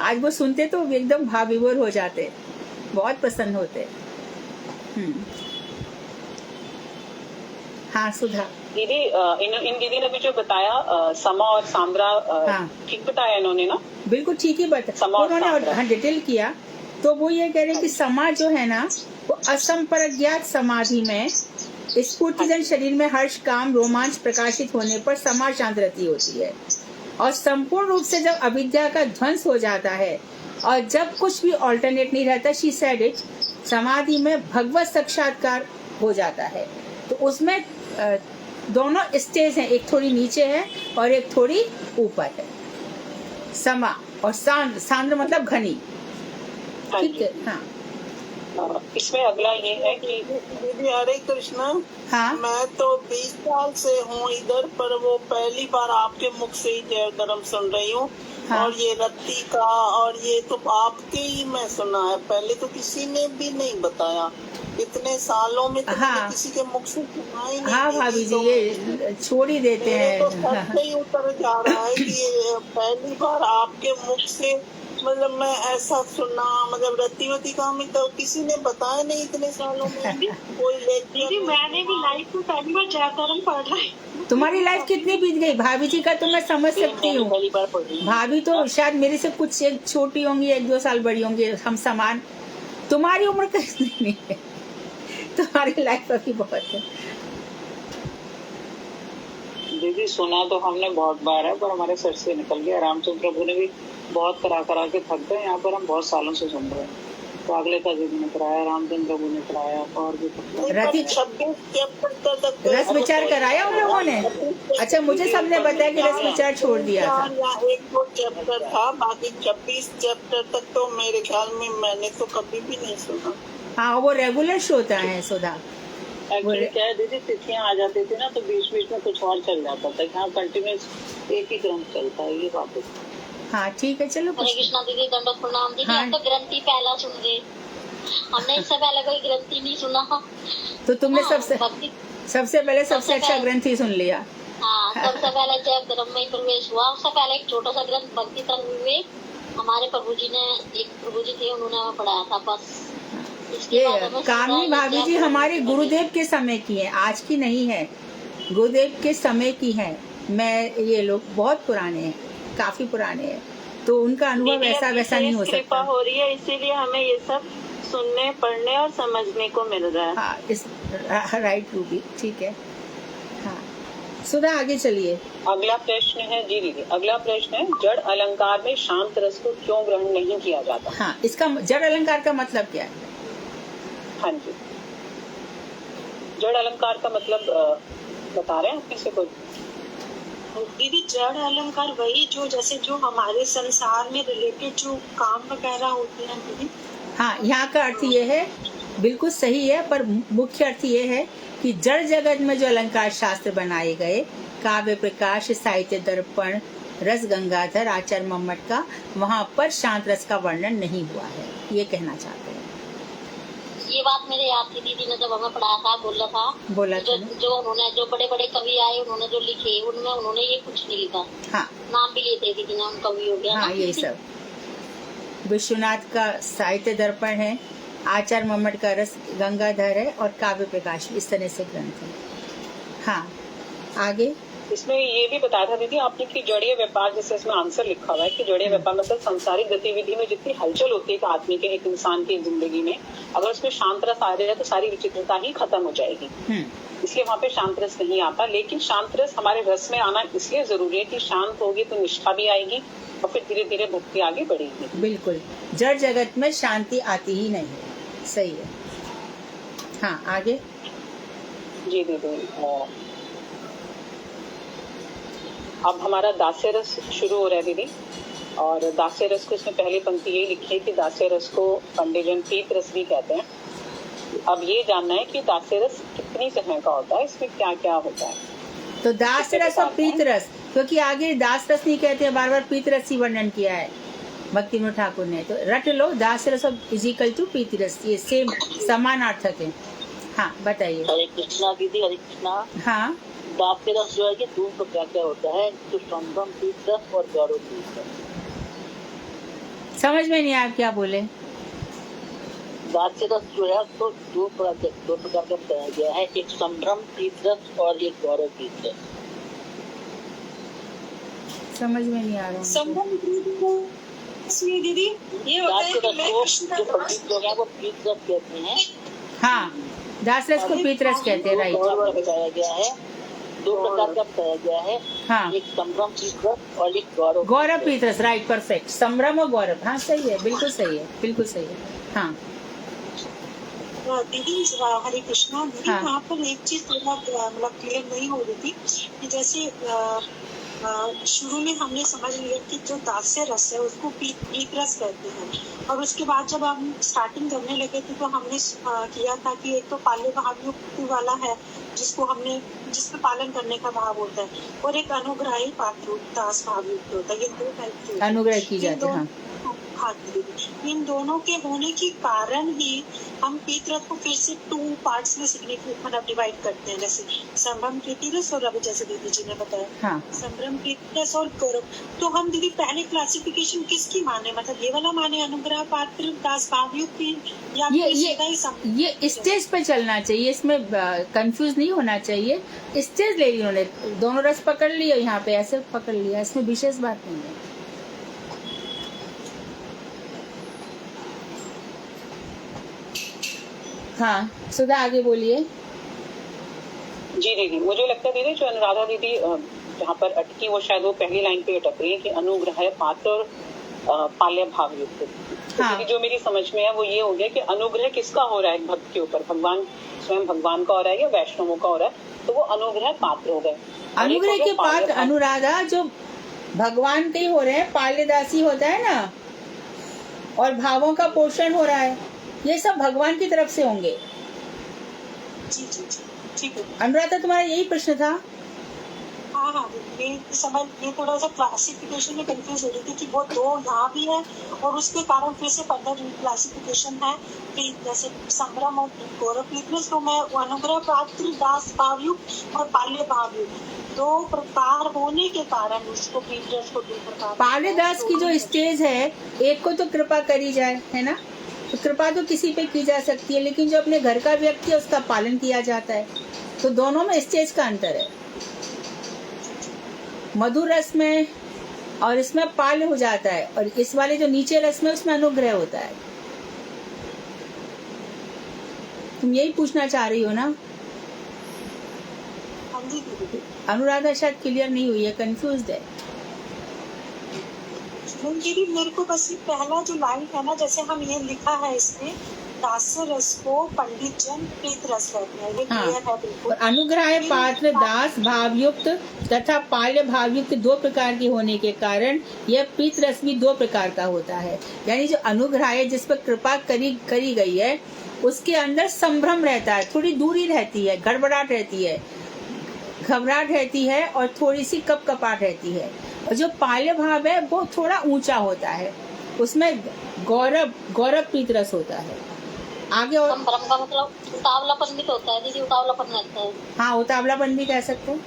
आज वो सुनते तो एकदम भाव विभोर हो जाते, बहुत प्रसन्न होते। हाँ सुधा दीदी, इन दीदी ने भी जो बताया समा और सांद्रा, हाँ। ठीक बताया इन्होंने ना? बिल्कुल ठीक ही बताया उन्होंने, डिटेल किया। तो वो ये कह रहे हैं कि समा जो है ना, वो असंप्रज्ञात समाधि में स्फूर्तिजन शरीर में हर्ष, काम, रोमांच प्रकाशित होने पर समा शांत रति होती है। और संपूर्ण रूप से जब अविद्या का ध्वंस हो जाता है और जब कुछ भी ऑल्टरनेट नहीं रहता, शी सेड इट, समाधि में भगवत साक्षात्कार हो जाता है। तो उसमें दोनों स्टेज हैं, एक थोड़ी नीचे है और एक थोड़ी ऊपर है। समा और सांद्र मतलब घनी। ठीक है। हाँ, इसमें अगला ये है कि दीदी हरे कृष्णा। हाँ, मैं तो 20 साल से हूँ इधर, पर वो पहली बार आपके मुख से ही जय धर्म सुन रही हूँ। हाँ। और ये रत्ती का और ये तो आपके ही मैं सुना है, पहले तो किसी ने भी नहीं बताया। इतने सालों में तो मैंने किसी के मुख से सुना ही नहीं। हाँ भाभी जी, ये छोड़ ही देते हैं। तो सच से ही उतर जा रहा है कि ये पहली बार आपके मुख से मतलब मैं ऐसा सुना, मतलब रतिवती का हमें तो किसी ने बताया नहीं इतने सालों में कोई दीदी लेक्चर। मैंने भी लाइफ में पहली बार जयकरम पढ़ रही हूँ। तुम्हारी लाइफ कितनी बीत गई? भाभी जी का तो मैं समझ सकती हूँ, पहली बार पढ़ रही हूँ। भाभी तो शायद मेरे से कुछ एक छोटी होंगी, 1-2 साल बड़ी होंगी, हम समान। तुम्हारी उम्र कितनी नहीं है, तुम्हारी लाइफ अभी बहुत है। दीदी सुना तो हमने बहुत बार है, पर हमारे सर से निकल गया। रामचंद्र प्रभु ने भी बहुत करा के थक गए। यहाँ पर हम बहुत सालों से सुन रहे हैं। तो अगले का जी ने कराया, रामचंद्र प्रभु ने कराया, और भी 26 चैप्टर तक रस विचार कराया उन लोगों ने? अच्छा, मुझे सबने बताया कि रस विचार छोड़ दिया था। 1-2 चैप्टर था, बाकी 26 चैप्टर तक तो मेरे ख्याल में मैंने तो कभी भी नहीं सुना। हाँ, वो रेगुलर शो होता है सुधा। एक्चुअली क्या है दीदी, तिथियां आ जाती थी ना, तो बीच बीच में कुछ और चल जाता था। यहाँ कंटिन्यूस एक ही ग्रंथ चलता है, ये बात है। हाँ ठीक है, चलो हरे कृष्णा दीदी, दंडोत प्रणाम दीदी। हाँ। हम तो ग्रंथी पहला सुन रहे, हमने इससे पहले कोई ग्रंथी नहीं सुना। तो तुमने हाँ, सबसे पहले सबसे अच्छा पहले- ग्रंथ ही सुन लिया। हाँ, सबसे पहले जब धर्म में प्रवेश हुआ, उससे पहले एक छोटा सा ग्रंथ भक्ति तत्व विवेक हमारे प्रभु जी थे, उन्होंने हमें पढ़ाया था बस। इसके ये बाद हमें कामनी सुना भाभी जी हमारे गुरुदेव के समय की है, आज की नहीं है, गुरुदेव के समय की है। मैं ये लोग बहुत पुराने हैं, काफी पुराने हैं, तो उनका अनुभव दीदी, ऐसा अब वैसा नहीं हो विशेष कृपा सकता। हो रही है, इसीलिए हमें ये सब सुनने, पढ़ने और समझने को मिल रहा है। हाँ, इस राइट रूबी, ठीक है। हाँ सुधा, आगे चलिए। अगला प्रश्न है जी दीदी, अगला प्रश्न है, जड़ अलंकार में शांत रस को क्यों ग्रहण नहीं किया जाता? हाँ, इसका जड़ अलंकार का मतलब क्या है? हाँ जी, जड़ अलंकार का मतलब बता रहे हैं आप किसी को? दीदी जड़ अलंकार वही जो हमारे संसार में रिलेटेड जो काम वगैरह होते हैं दीदी। हाँ, यहाँ का अर्थ ये है, बिल्कुल सही है, पर मुख्य अर्थ ये है कि जड़ जगत में जो अलंकार शास्त्र बनाए गए, काव्य प्रकाश, साहित्य दर्पण, रस गंगाधर, आचार्य मम्मट का, वहाँ पर शांत रस का वर्णन नहीं हुआ है, ये कहना चाहते हैं। ये बात मेरे याद थी, दीदी ने जब हमें पढ़ाया था, बोला था जो उन्होंने, जो बड़े बड़े कवि आए, उन्होंने जो लिखे, उनमें उन्होंने ये कुछ नहीं लिखा। हाँ, नाम भी लिए थे दीदी ने उन कवियों के। हाँ, यही सब। विश्वनाथ का साहित्य दर्पण है, आचार्य मम्मट का रस गंगाधर है, और काव्य प्रकाश, इस तरह से ग्रंथ है। हाँ, आगे। इसमें ये भी बताया था दीदी आपने कि जड़ीय व्यापार, जैसे इसमें आंसर लिखा हुआ है कि जड़ीय व्यापार मतलब सांसारिक गतिविधि में जितनी हलचल होती है एक आदमी के, एक इंसान की जिंदगी में, अगर उसमें शांत रस आ जाए तो सारी विचित्रता ही खत्म हो जाएगी। इसलिए वहाँ पे शांत रस नहीं आता। लेकिन शांत रस हमारे रस में आना इसलिए जरूरी है कि शांत होगी तो निष्ठा भी आएगी, और फिर धीरे धीरे भक्ति आगे बढ़ेगी। बिल्कुल, जड़ जगत में शांति आती ही नहीं है, सही है। हाँ, आगे। जी दीदी, अब हमारा दास्य रस शुरू हो रहा है दीदी, और दास्य रस को इसमें पहली पंक्ति यही लिखी है कि दास्य रस को पंडित जन पीत रस भी कहते हैं। अब ये जानना है कि दास्य रस कितनी तरह का होता है, इसमें क्या क्या होता है? तो दास रस और पीत रस, क्योंकि आगे दास रस नहीं कहते हैं, बार बार पीत रस ही वर्णन किया है भक्ति विनोद ठाकुर ने, तो रट लो, दास रस इजिकल टू पीत रस, ये सेम समानार्थक है। हाँ, बताइए। हरे कृष्णा दीदी, हरे कृष्णा। हाँ, दास्य रस जो है कि 2 प्रकार का होता है, तो संभ्रम पीत रस और गौरव पीत रस। समझ में नहीं आप क्या बोले? दास्य रस जो है तो 2 प्रकार का बताया गया है, एक संभ्रम पीत रस और एक गौरव पीत रस। समझ में नहीं आ रहा। इसमें दीदी ये होता है कि मैं कृष्ण का जो पंडित लोग हैं वो पीत रस कहते हैं। हाँ, दास रस को पीत रस कहते हैं, राइट। गौरव बताया गया है, 2 प्रकार का बताया गया है। हाँ, एक संभ्रम पीत रस और एक गौरव। गौरव पीत रस, राइट, परफेक्ट। संभ्रम और गौरव, हाँ सही है, बिल्कुल सही है, बिल्कुल सही है। हाँ दीदी, हरे कृष्णा दीदी, हाँ। वहाँ पर एक चीज थोड़ा मतलब क्लियर नहीं हो रही थी कि जैसे शुरू में हमने समझ लिया कि जो दास्य रस है उसको पीत रस कहते हैं, और उसके बाद जब हम स्टार्टिंग करने लगे थे तो हमने किया था कि एक तो पाल्य भावयुक्त वाला है जिसपे पालन करने का भाव होता है, और एक अनुग्रही पात्र दास भावयुक्त होता है। ये 2 टाइप के अनुग्रह की जाती है। हाँ दीदी, इन दोनों के होने के कारण ही हम पीतरस को फिर से 2 पार्ट्स में मतलब डिवाइड करते हैं, जैसे संभ्रम प्रीतिरस और अभी जैसे दीदी जी ने बताया हाँ। संभ्रम प्रीतिरस और गौरव। तो हम दीदी पहले क्लासिफिकेशन किसकी माने, मतलब ये वाला माने अनुग्रह पात्र दास भावयुक्त या फिर सीधा ही ये स्टेज पे चलना चाहिए, इसमें कंफ्यूज नहीं होना चाहिए। स्टेज ले ली उन्होंने, दोनों रस पकड़ लिया, यहाँ पे ऐसे पकड़ लिया, इसमें विशेष बात नहीं है। हाँ सुधा आगे बोलिए। जी दीदी, मुझे लगता है दीदी जो अनुराधा दीदी जहाँ पर अटकी वो शायद वो पहली लाइन पे अटक रही है कि अनुग्रह पात्र और पाल्य भाव युक्त। हाँ। जो मेरी समझ में है वो ये हो गया कि अनुग्रह किसका हो रहा है भक्त के ऊपर, भगवान स्वयं भगवान का हो रहा है या वैष्णवों का हो रहा है, तो वो अनुग्रह पात्र हो गए। अनुग्रह के पात्र अनुराधा जो भगवान के हो रहे हैं, पाल्यदासी होता है ना, और भावों का पोषण हो रहा है, ये सब भगवान की तरफ से होंगे। जी जी जी ठीक है। अनुराधा तुम्हारा यही प्रश्न था? हाँ हाँ, ये थोड़ा सा क्लासिफिकेशन में कंफ्यूज हो रही थी कि वो 2 यहाँ भी है और उसके कारण फिर से फर्दर क्लासिफिकेशन है जैसे संभ्रम और गौरव पीतरस। तो मैं अनुग्रह पात्र दास भावयुक्त और पाल्य भावयुक्त 2 प्रकार होने के कारण उसको पीतरस को 2 प्रकार। पाल्य दास की जो स्टेज है, एक को तो कृपा करी जाए, है ना, तो कृपा तो किसी पे की जा सकती है, लेकिन जो अपने घर का व्यक्ति है उसका पालन किया जाता है, तो दोनों में स्टेज का अंतर है। मधुर रस में और इसमें पाल्य हो जाता है, और इस वाले जो नीचे रस में उसमें अनुग्रह होता है। तुम यही पूछना चाह रही हो ना? अनुराधा शायद क्लियर नहीं हुई है, कंफ्यूज्ड है। दीदी मेरे को बस ये पहला जो लाइन है ना, जैसे हम ये लिखा है इसमें दास्य रस को पंडित जन प्रीत रस कहते हैं, ये क्लियर है बिल्कुल। अनुग्रह पात्र दास भावयुक्त तथा पाल्य भावयुक्त 2 प्रकार के होने के कारण यह प्रीत रस भी 2 प्रकार का होता है। यानी जो अनुग्रह जिस पर कृपा करी गई है उसके अंदर संभ्रम रहता है, थोड़ी दूरी रहती है, गड़बड़ाहट रहती है, घबराहट रहती है और थोड़ी सी कपकपाहट रहती है। और जो पाल्य भाव है वो थोड़ा ऊंचा होता है, उसमें गौरव प्रीत रस होता है। आगे और संभ्रम का मतलब उतावलापन भी तो होता है दीदी, उतावलापन रहता है। हाँ, उतावलापन भी कह सकते हैं,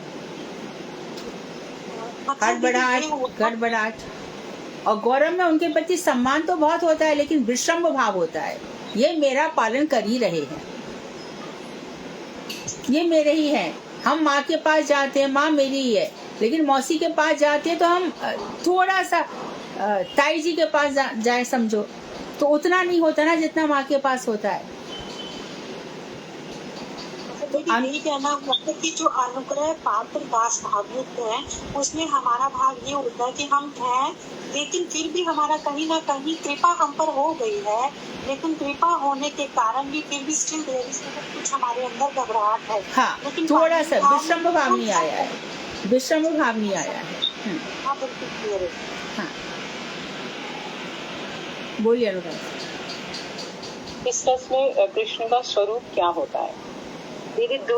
गड़बड़ाहट। और गौरव में उनके प्रति सम्मान तो बहुत होता है, लेकिन विश्रम्भ भाव होता है, ये मेरा पालन कर ही रहे हैं, ये मेरे ही हैं। हम माँ के पास जाते हैं, माँ मेरी ही है, लेकिन मौसी के पास जाते हैं तो हम थोड़ा सा ताई जी के पास जाए समझो, तो उतना नहीं होता ना जितना माँ के पास होता है। यही कहना मतलब कि जो अनुग्रह पात्र दास भावयुक्त है उसमें हमारा भाग ये होता है कि हम हैं, लेकिन फिर भी हमारा कहीं ना कहीं कृपा हम पर हो गई है, लेकिन कृपा होने के कारण भी फिर भी स्टिल कुछ हमारे अंदर घबराहट है। हाँ, लेकिन थोड़ा सा विश्रम्भ भाव नहीं आया है, विश्रम्भ भाव नहीं आया है। हाँ बिल्कुल क्लियर है। हाँ बोलिए अनुराग। इस रस में कृष्ण का स्वरूप क्या होता है? दीदी 2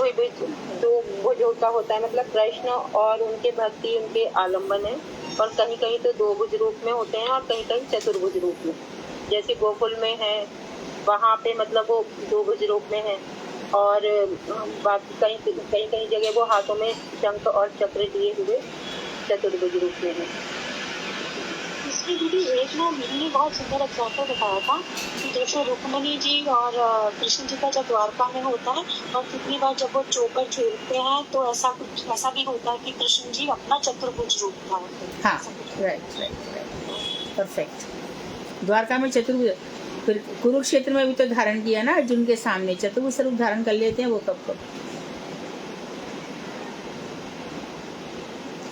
भुज होता है, मतलब कृष्ण और उनके भक्ति उनके आलम्बन है, और कहीं कहीं तो 2 भुज रूप में होते हैं और कहीं कहीं चतुर्भुज रूप में, जैसे गोकुल में है वहाँ पे मतलब वो 2 भुज रूप में है, और बाकी कहीं जगह वो हाथों में शंख और चक्र दिए हुए चतुर्भुज रूप में है। इसमें दीदी एक ना मैंने बहुत सुंदर एग्जाम्पल बताया था कि जैसे रुक्मणी जी और कृष्ण जी का जब द्वारका में होता है और कितनी बार जब वो चोकर खेलते हैं तो ऐसा भी होता है कि कृष्ण जी अपना चतुर्भुज रूप धारण करते हैं। हाँ राइट परफेक्ट। द्वारका में चतुर्भुज, फिर कुरुक्षेत्र में भी तो धारण किया ना अर्जुन के सामने, चतुर्भुज स्वरूप धारण कर लेते हैं वो कब।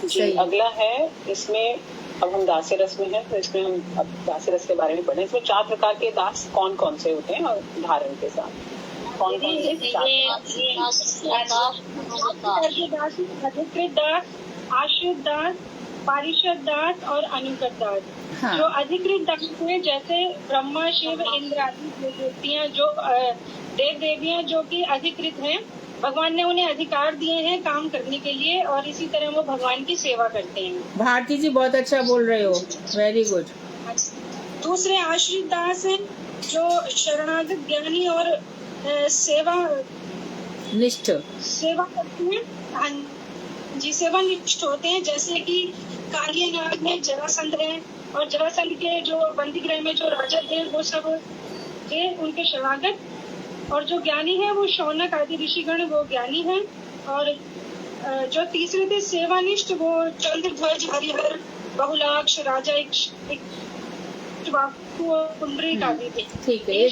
जी, अगला है इसमें, अब हम दास्य रस में हैं, तो इसमें हम अब दास्य रस के बारे में पढ़ें। इसमें 4 प्रकार के दास कौन कौन से होते हैं और धारण के साथ कौन कौन से? अधिकृत दास, आश्रित दास, पारिषद दास और अनुगत दास। हाँ। जो अधिकृत दास हुए जैसे ब्रह्मा शिव इंद्र आदि देवतियाँ, जो देव देवियाँ जो कि अधिकृत हैं, भगवान ने उन्हें अधिकार दिए हैं काम करने के लिए, और इसी तरह वो भगवान की सेवा करते हैं। भारती जी बहुत अच्छा बोल रहे हो, वेरी गुड। दूसरे आश्रित दास हैं जो शरणागत ज्ञानी और सेवा करते हैं। हाँ जी, सेवा निष्ठ होते हैं, जैसे कि कालियानाग में जरासंध है, और जरासंध के जो बंदीगृह में जो राजा थे वो सब थे उनके शरणागत। और जो ज्ञानी है वो शौनक आदि ऋषिगण वो ज्ञानी हैं। और जो तीसरे थे सेवानिष्ठ वो चंद्रध्वज, हरिहर, बहुलाक्ष, राजा पुंडरीक आदि थे। ठीक है, ये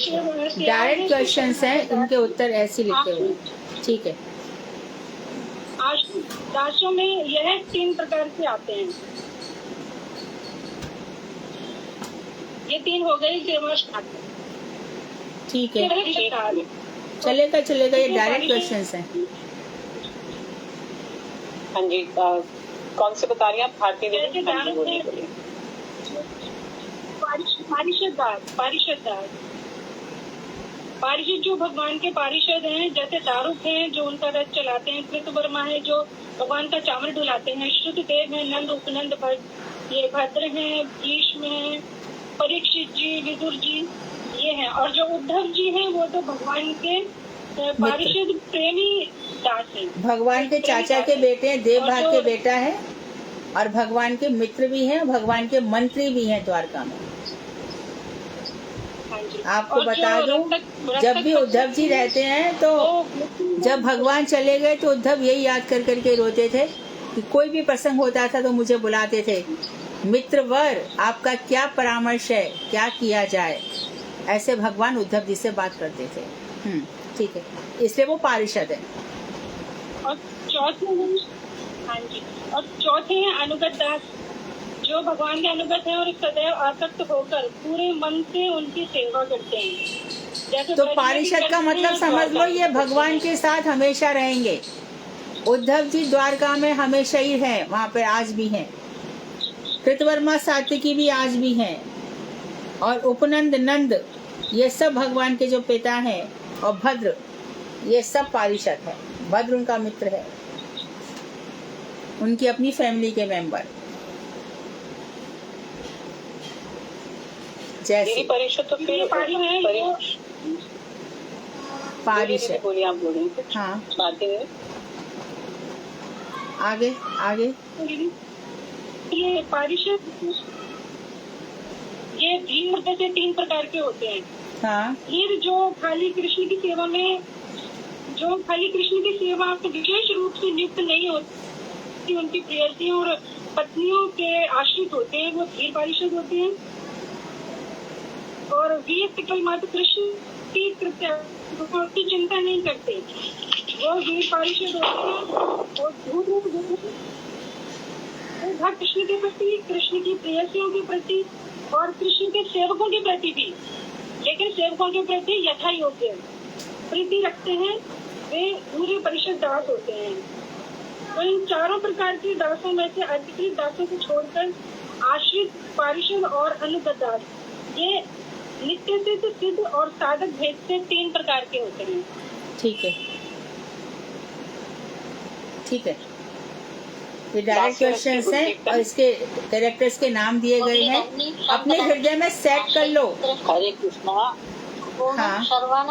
डायरेक्ट क्वेश्चंस हैं, इनके उत्तर ऐसे लिखे हुए हैं। ठीक है, दासों में यह 3 प्रकार के आते हैं। ये 3 हो गई सेवा। ठीक है, चलेगा, ये डायरेक्ट क्वेश्चंस हैं। हाँ जी, कौन से बता रही हैं आप? भारतीय देवी। हाँ जी, बोलिए। पारिषद जो भगवान के पारिषद हैं, जैसे दारुक हैं जो उनका रथ चलाते हैं, कृतवर्मा है जो भगवान का चामर डुलाते हैं, श्रुतदेव है, नंद उपनंद ये भद्र हैं, भीष्म है, परीक्षित जी, विदुर जी ये हैं। और जो उद्धव जी हैं वो तो भगवान के पारिषद प्रेमी दास हैं। भगवान के चाचा के बेटे हैं, देवभाग के बेटा है, और भगवान के मित्र भी हैं, भगवान के मंत्री भी हैं द्वारका में। आपको बता दूं, जब भी उद्धव जी रहते हैं तो जब भगवान चले गए तो उद्धव यही याद कर करके रोते थे कि कोई भी प्रसंग होता था तो मुझे बुलाते थे, मित्रवर आपका क्या परामर्श है, क्या किया जाए। ऐसे भगवान उद्धव जी से बात करते थे। ठीक है, इसलिए वो पारिषद है। और चौथे हैं अनुगत दास, जो भगवान के अनुगत हैं और सदैव आसक्त होकर पूरे मन से उनकी सेवा करते हैं। जैसे तो पारिषद का मतलब समझ लो, ये भगवान के साथ हमेशा रहेंगे। उद्धव जी द्वारका में हमेशा ही हैं, वहाँ पे आज भी हैं। कृतवर्मा सात्विकी भी आज भी हैं, और उपनंद, नंद ये सब भगवान के जो पिता हैं, और भद्र ये सब पारिषद है। भद्र उनका मित्र है, उनकी अपनी फैमिली के मेंबर। जैसे परिषद तो फिर पारिषद। बोलिए, आप बोलिए। हाँ, बातें आगे ये पारिषद ये भीम से 3 प्रकार के होते हैं। हाँ, ये जो खाली कृष्ण की सेवा में, जो खाली कृष्ण की सेवा विशेष रूप से नियुक्त नहीं होती, उनकी प्रेयसियों और पत्नियों के आश्रित होते हैं, वो धीर पारिषद होते हैं। और वीर केवल मात्र कृष्ण की की चिंता नहीं करते, वो वीर पारिषद होते हैं। और कृष्ण के प्रति, कृष्ण की प्रेयसियों के प्रति और कृष्ण के सेवकों के प्रति भी, लेकिन सेवकों के प्रति यथा योग्य प्रीति रखते हैं, वे पूरे परिषद दास होते हैं। तो इन 4 प्रकार के दासों में से अधिकृत दासों को छोड़कर आश्रित, पारिषद और अनुगत दास ये नित्य सिद्ध, सिद्ध और साधक भेद से 3 प्रकार के होते हैं। ठीक है, ये डायरेक्ट क्वेश्चंस हैं और इसके कैरेक्टर्स के नाम दिए गए हैं। अपने हृदय में सेट कर लो। हरे कृष्णा। हाँ, श्रवण,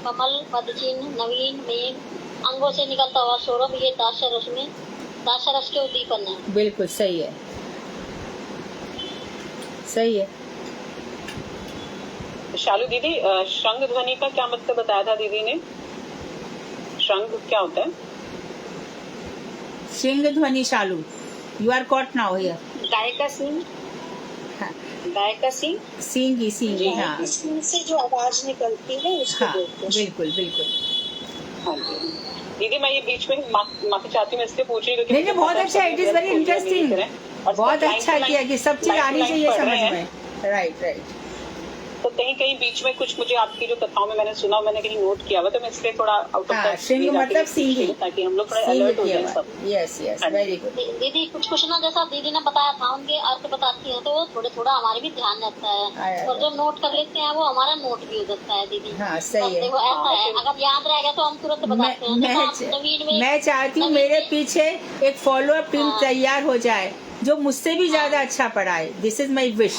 कमल, पदचिन्ह, नवीन, मेघ, अंगों से निकलता हुआ सौरभ, ये दासरस में, दासरस के उद्दीपन है। बिल्कुल सही है, सही है। शालू दीदी, शंख ध्वनि का क्या मतलब बताया था दीदी ने? शंख क्या होता है? सिंह ध्वनि। Shalu, you are caught now here. गाय का सिंह। हाँ, गाय का सिंह, सिंह। हाँ, सिंह से जो आवाज निकलती है उसको हाँ, बोलते हैं। बिल्कुल। हाँ जी दीदी, मैं ये बीच में माफी चाहती हूँ, मैं इसलिए पूछ रही हूँ नहीं, बहुत अच्छा है, इट इज वेरी इंटरेस्टिंग। बहुत अच्छा किया कि सब चीज आनी चाहिए समझ में। राइट। तो कहीं बीच में कुछ मुझे आपकी जो कथाओं में मैंने सुना, मैंने कहीं नोट किया हुआ, तो मैं इसलिए थोड़ा आउट ऑफ सिंह मतलब सिंह, ताकि हम लोग थोड़ा अलर्ट हो जाए सब। Yes, very good. दीदी कुछ ना जैसा दीदी ने बताया था, उनके अर्थ बताती है तो वो थोड़ा हमारे भी ध्यान रहता है, और जो नोट कर लेते हैं वो हमारा नोट भी हो जाता है दीदी। हाँ, सही है। देखो ऐसा है, अगर याद रह गया तो हम तुरंत बताते हैं। मैं चाहती हूँ मेरे पीछे एक फॉलो अप टीम तैयार हो जाए जो मुझसे भी ज्यादा अच्छा पढ़ाए। This is my wish.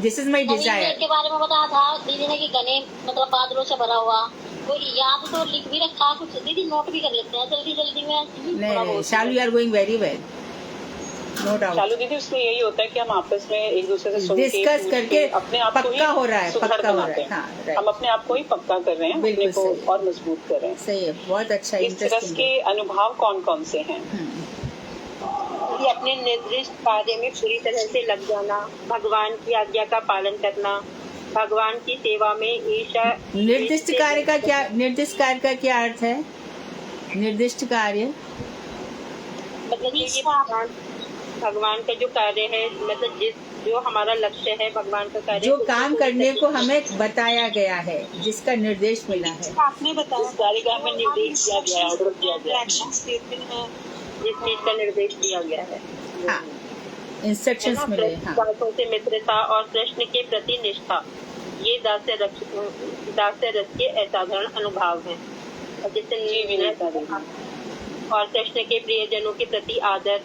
This is my नवीन डिजायर। के बारे में बताया था दीदी ने कि घने मतलब बादलों से भरा हुआ, वो याद तो लिख भी रखा कुछ, दीदी नोट भी कर लेते हैं जल्दी जल्दी में। नहीं Shalu, you are going very well, no doubt. चालू दीदी उसमें यही होता है कि हम आपस में एक दूसरे से सुन के डिस्कस करके अपने आप को पक्का हो रहा है, सुधार पक्का हो रहा बनाते है। हैं। हाँ, right. हम अपने आप को ही पक्का कर रहे हैं, अपने बिल्कुल को सही। और मजबूत कर रहे हैं। सही है, बहुत अच्छा, इस रस इंटरेस्टिंग। के अनुभव कौन कौन से हैं? कि अपने निर्दिष्ट कार्य में पूरी तरह से लग जाना, भगवान की आज्ञा का पालन करना, भगवान की सेवा में ईर्ष्या। निर्दिष्ट कार्य का क्या, निर्दिष्ट कार्य का क्या अर्थ है? निर्दिष्ट कार्य मतलब ये भगवान का जो कार्य है, मतलब जो हमारा लक्ष्य है भगवान का कार्य, जो काम करने को हमें बताया गया है, जिसका निर्देश मिला है, आपने बताया इस कार्य का हमें निर्देश दिया गया है, ऑर्डर दिया गया है। एक्शंस देते हैं, जिस चीज का निर्देश दिया गया है। हाँ, इंस्ट्रक्शंस मिले। हाँ, बातों से मित्रता और कृष्ण के प्रति निष्ठा, ये दास्य रस के असाधारण अनुभव है। और और कृष्ण के प्रियजनों के प्रति आदर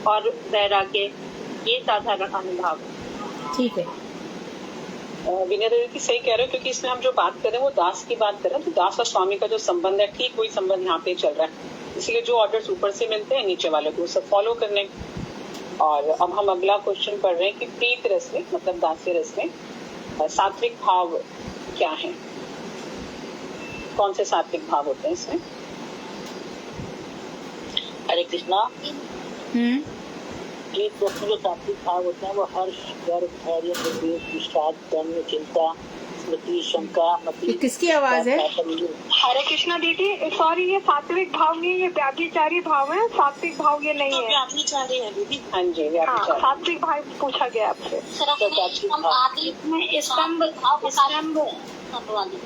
और वैराग्य, ये साधारण अनुभव है। ठीक है। विनय दीदी सही कह रहे हो, क्योंकि इसमें हम जो बात कर रहे हैं वो दास की बात कर रहे हैं, तो दास और स्वामी का जो संबंध है ठीक वही संबंध यहाँ पे चल रहा है। इसलिए जो ऑर्डर्स ऊपर से मिलते हैं नीचे वाले को सब फॉलो करने। और अब हम अगला क्वेश्चन पढ़ रहे हैं कि प्रीत रस में मतलब दास्य रस में सात्विक भाव क्या है? कौन से सात्विक भाव होते हैं इसमें? हरे कृष्णा। हम्म, एक प्रश्न जो सात्विक भाव होते हैं वो हर्ष, गर्व, धैर्य, निर्वेद, विषाद, दम्भ, चिंता, स्मृति, शंका, मति। ये किसकी आवाज है? हरे कृष्णा दीदी, सॉरी ये सात्विक भाव नहीं, ये व्याभिचारी भाव है, सात्विक भाव ये नहीं है। व्याभिचारी है दीदी। हाँ जी, हाँ, व्याभिचारी। सात्विक भाव पूछा गया आपसे।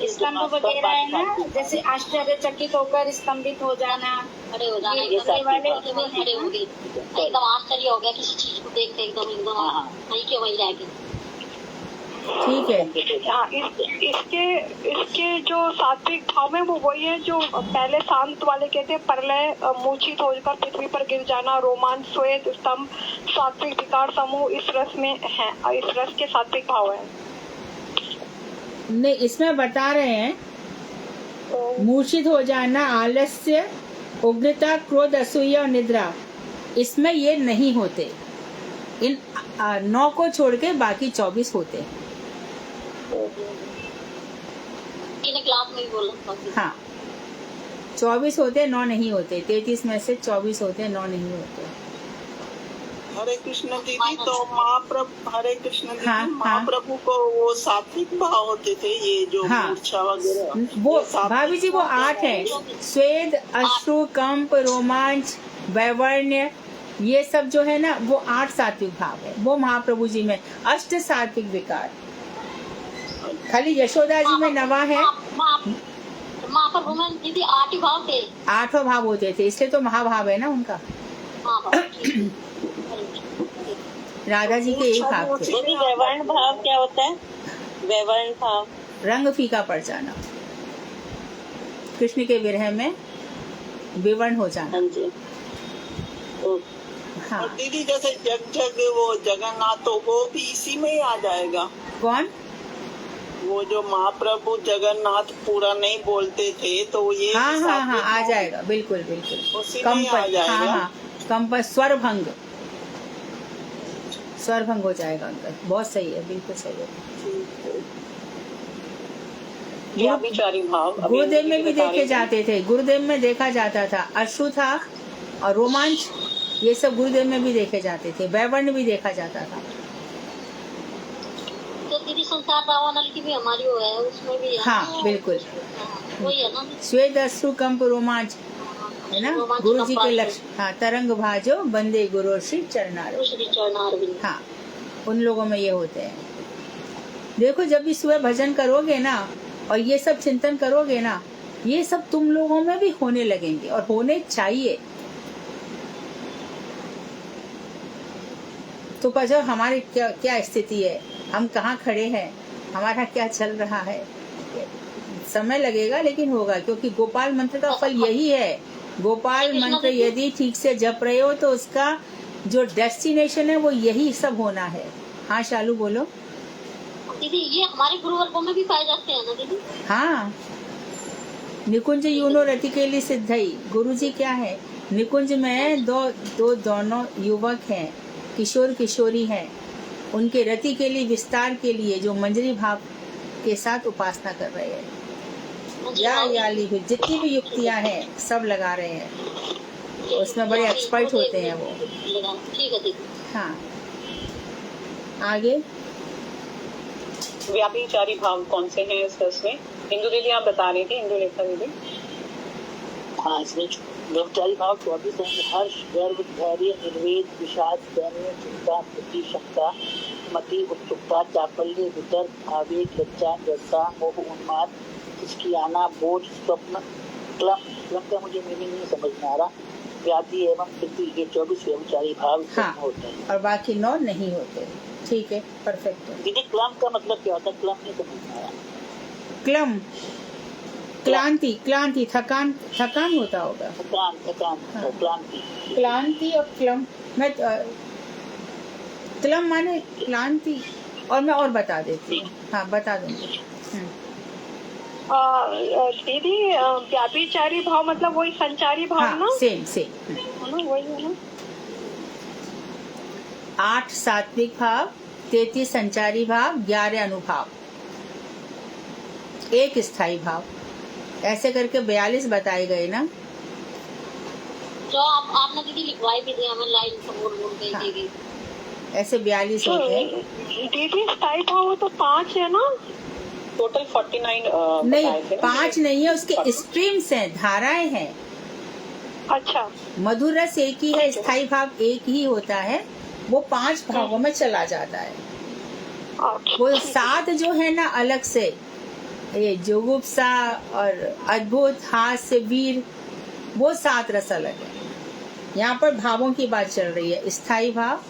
स्तंभ वगैरह है ना, जैसे आश्चर्यचकित होकर स्तंभित हो जाना, खड़े हो जाना, ये वाले खड़े हो गए, एकदम आश्चर्य हो गया किसी चीज को देखते एकदम वहीं के वहीं रह गए। ठीक है। हाँ, इसके जो सात्विक भाव है वो वही है जो पहले शांत वाले कहते हैं, प्रलय, मूर्छित होकर पृथ्वी पर गिर जाना, रोमांच, श्वेत, स्तंभ, सात्विक विकार समूह इस रस में है, इस रस के सात्विक भाव है। नहीं, इसमें बता रहे हैं मूर्छित हो जाना, आलस्य, उग्रता, क्रोध, असूया और निद्रा, इसमें ये नहीं होते। इन 9 को छोड़ के बाकी 24 होते हैं। क्लास में भी बोला। हाँ, 24 होते हैं, 9 नहीं होते। 33 में से 24 होते हैं, 9 नहीं होते। हरे कृष्ण दीदी, तो महाप्रभु, हरे कृष्ण दीदी, हाँ, महाप्रभु को वो सात्विक भाव होते थे, ये जो हाँ, मूर्छा वगैरह, वो ये सात्विक भाभी जी वो 8 हैं। स्वेद, अश्रु, कंप, रोमांच, वैवर्ण्य, ये सब जो है ना वो 8 सात्विक भाव है। वो महाप्रभु जी में 8 सात्विक विकार। खाली यशोदा जी में 9 है। महाप्रभु में दीदी 8 ही भाव थे, 8 भाव होते थे, इसलिए तो महाभाव है ना उनका। राधा जी के एक भाव थे। वैवर्ण भाव क्या होता है? वैवर्ण भाव रंग फीका पड़ जाना, कृष्ण के विरह में विवर्ण हो जाना। हाँ जी। हाँ। और दीदी जैसे जग वो जगन्नाथ, तो वो भी इसी में ही आ जाएगा। कौन? वो जो महाप्रभु जगन्नाथ पूरा नहीं बोलते थे, तो ये हाँ हाँ हाँ, आ जाएगा, बिल्कुल बिल्कुल। उसी में ही आ जाएगा। हाँ हाँ, कंप, स्वर भंग, स्वर भंग हो जाएगा उनका। बहुत सही है, बिल्कुल सही है। व्याभिचारी भाव गुरुदेव में भी देखे जाते थे, गुरुदेव में देखा जाता था। अश्रु था और रोमांच, ये सब गुरुदेव में भी देखे जाते थे। वैवर्ण भी देखा जाता था। तो दीदी संसार दावानल की भी हमारी वो है, उसमें भी है। हाँ बिल्कुल, वही है ना। स्वेद, अश्रु, कंप, रोमांच है ना, गुरु जी के लक्ष्य। हाँ, तरंग भाजो बंदे गुरु श्री चरणार। हाँ, उन लोगों में ये होते हैं। देखो, जब भी सुबह भजन करोगे ना और ये सब चिंतन करोगे ना, ये सब तुम लोगों में भी होने लगेंगे और होने चाहिए। तो पता हमारी क्या स्थिति है, हम कहाँ खड़े हैं, हमारा क्या चल रहा है। समय लगेगा लेकिन होगा, क्योंकि गोपाल मंत्र का फल यही है। गोपाल मंत्र यदि ठीक से जप रहे हो तो उसका जो डेस्टिनेशन है वो यही सब होना है। हाँ शालू बोलो। दीदी ये हमारे गुरुवर्गों में भी पाए जाते हैं ना दीदी? हाँ, निकुंज यूनो रतिकेली सिद्धई। गुरुजी क्या है, निकुंज में दोनों युवक हैं, किशोर किशोरी हैं, उनके रति के लिए विस्तार के लिए जो मंजरी भाव के साथ उपासना कर रहे हैं। या जितनी भी युक्तियां हैं सब लगा रहे हैं, तो उसमें बड़े एक्सपर्ट होते हैं वो। ठीक है दीदी। हाँ, आगे व्यापिचारी भाव कौन से हैं इस रस में? इंदु दीदी आप बता रही थी, इंदु लेखा दीदी। हाँ, इसमें व्यभिचारी भाव 24 हैं। हर्ष, गर्व, धैर्य, निर्वेद, विषाद, दैन्य, चिंता, बुद्धि, शंका, मति, उत्सुकता, चापल्य, वितर्क, आवेग, लज्जा, जड़ता, मोह, उन्माद, हिचकियाना, बोझ, स्वप्न, क्लम का मुझे मीनिंग नहीं समझ में आ रहा। व्याधि एवं प्रीति, ये 24 व्यभिचारी भाव होते हैं और बाकी 9 नहीं होते। ठीक है, परफेक्ट है। दीदी क्लम का मतलब क्या होता है? क्लम नहीं समझ में आया। क्लम, क्लांति, थकान होता होगा। थकान, हाँ। क्लांति और क्लम, मैं क्लम माने क्लांति, और मैं और बता देती हूँ। हाँ, बता दूंगी। दीदी व्यापिचारी भाव मतलब वही संचारी भाव हाँ, ना? सेम वही है ना? 8 सात्विक भाव, 33 संचारी भाव, 11 अनुभाव, 1 स्थायी भाव, ऐसे करके 42 बताए गए ना। जो आपने दीदी लिखवाई भी थी हमें लाइन से बोल गई हाँ। दीदी। ऐसे 42 होते हैं। दीदी स्थायी भाव तो 5 है ना? टोटल 49 नहीं, 5 नहीं है, उसके स्ट्रीम्स हैं, धाराएं हैं। अच्छा, मधुर रस एक ही है, स्थायी भाव एक ही होता है, वो 5 भागों में चला जाता है। वो 7 जो है ना अलग से, ये जुगुप्सा और अद्भुत, हास्य, वीर, वो 7 रस अलग है। यहाँ पर भावों की बात चल रही है, स्थायी भाव।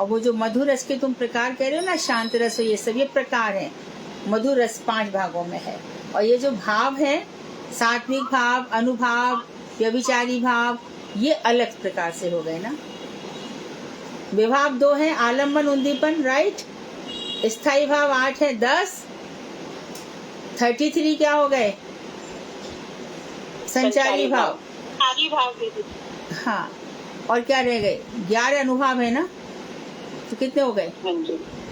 और वो जो मधुर रस के तुम प्रकार कह रहे हो ना, शांत रस, ये सब ये प्रकार है। मधुर रस 5 भागों में है। और ये जो भाव है, सात्विक भाव, अनुभाव, व्यभिचारी भाव, ये अलग प्रकार से हो गए ना। विभाव 2 है, आलम्बन, उद्दीपन, राइट। स्थायी भाव 8 है, 10। 33 क्या हो गए? संचारी भाव। हाँ, और क्या रह गए? 11 अनुभाव है ना, तो कितने हो गए?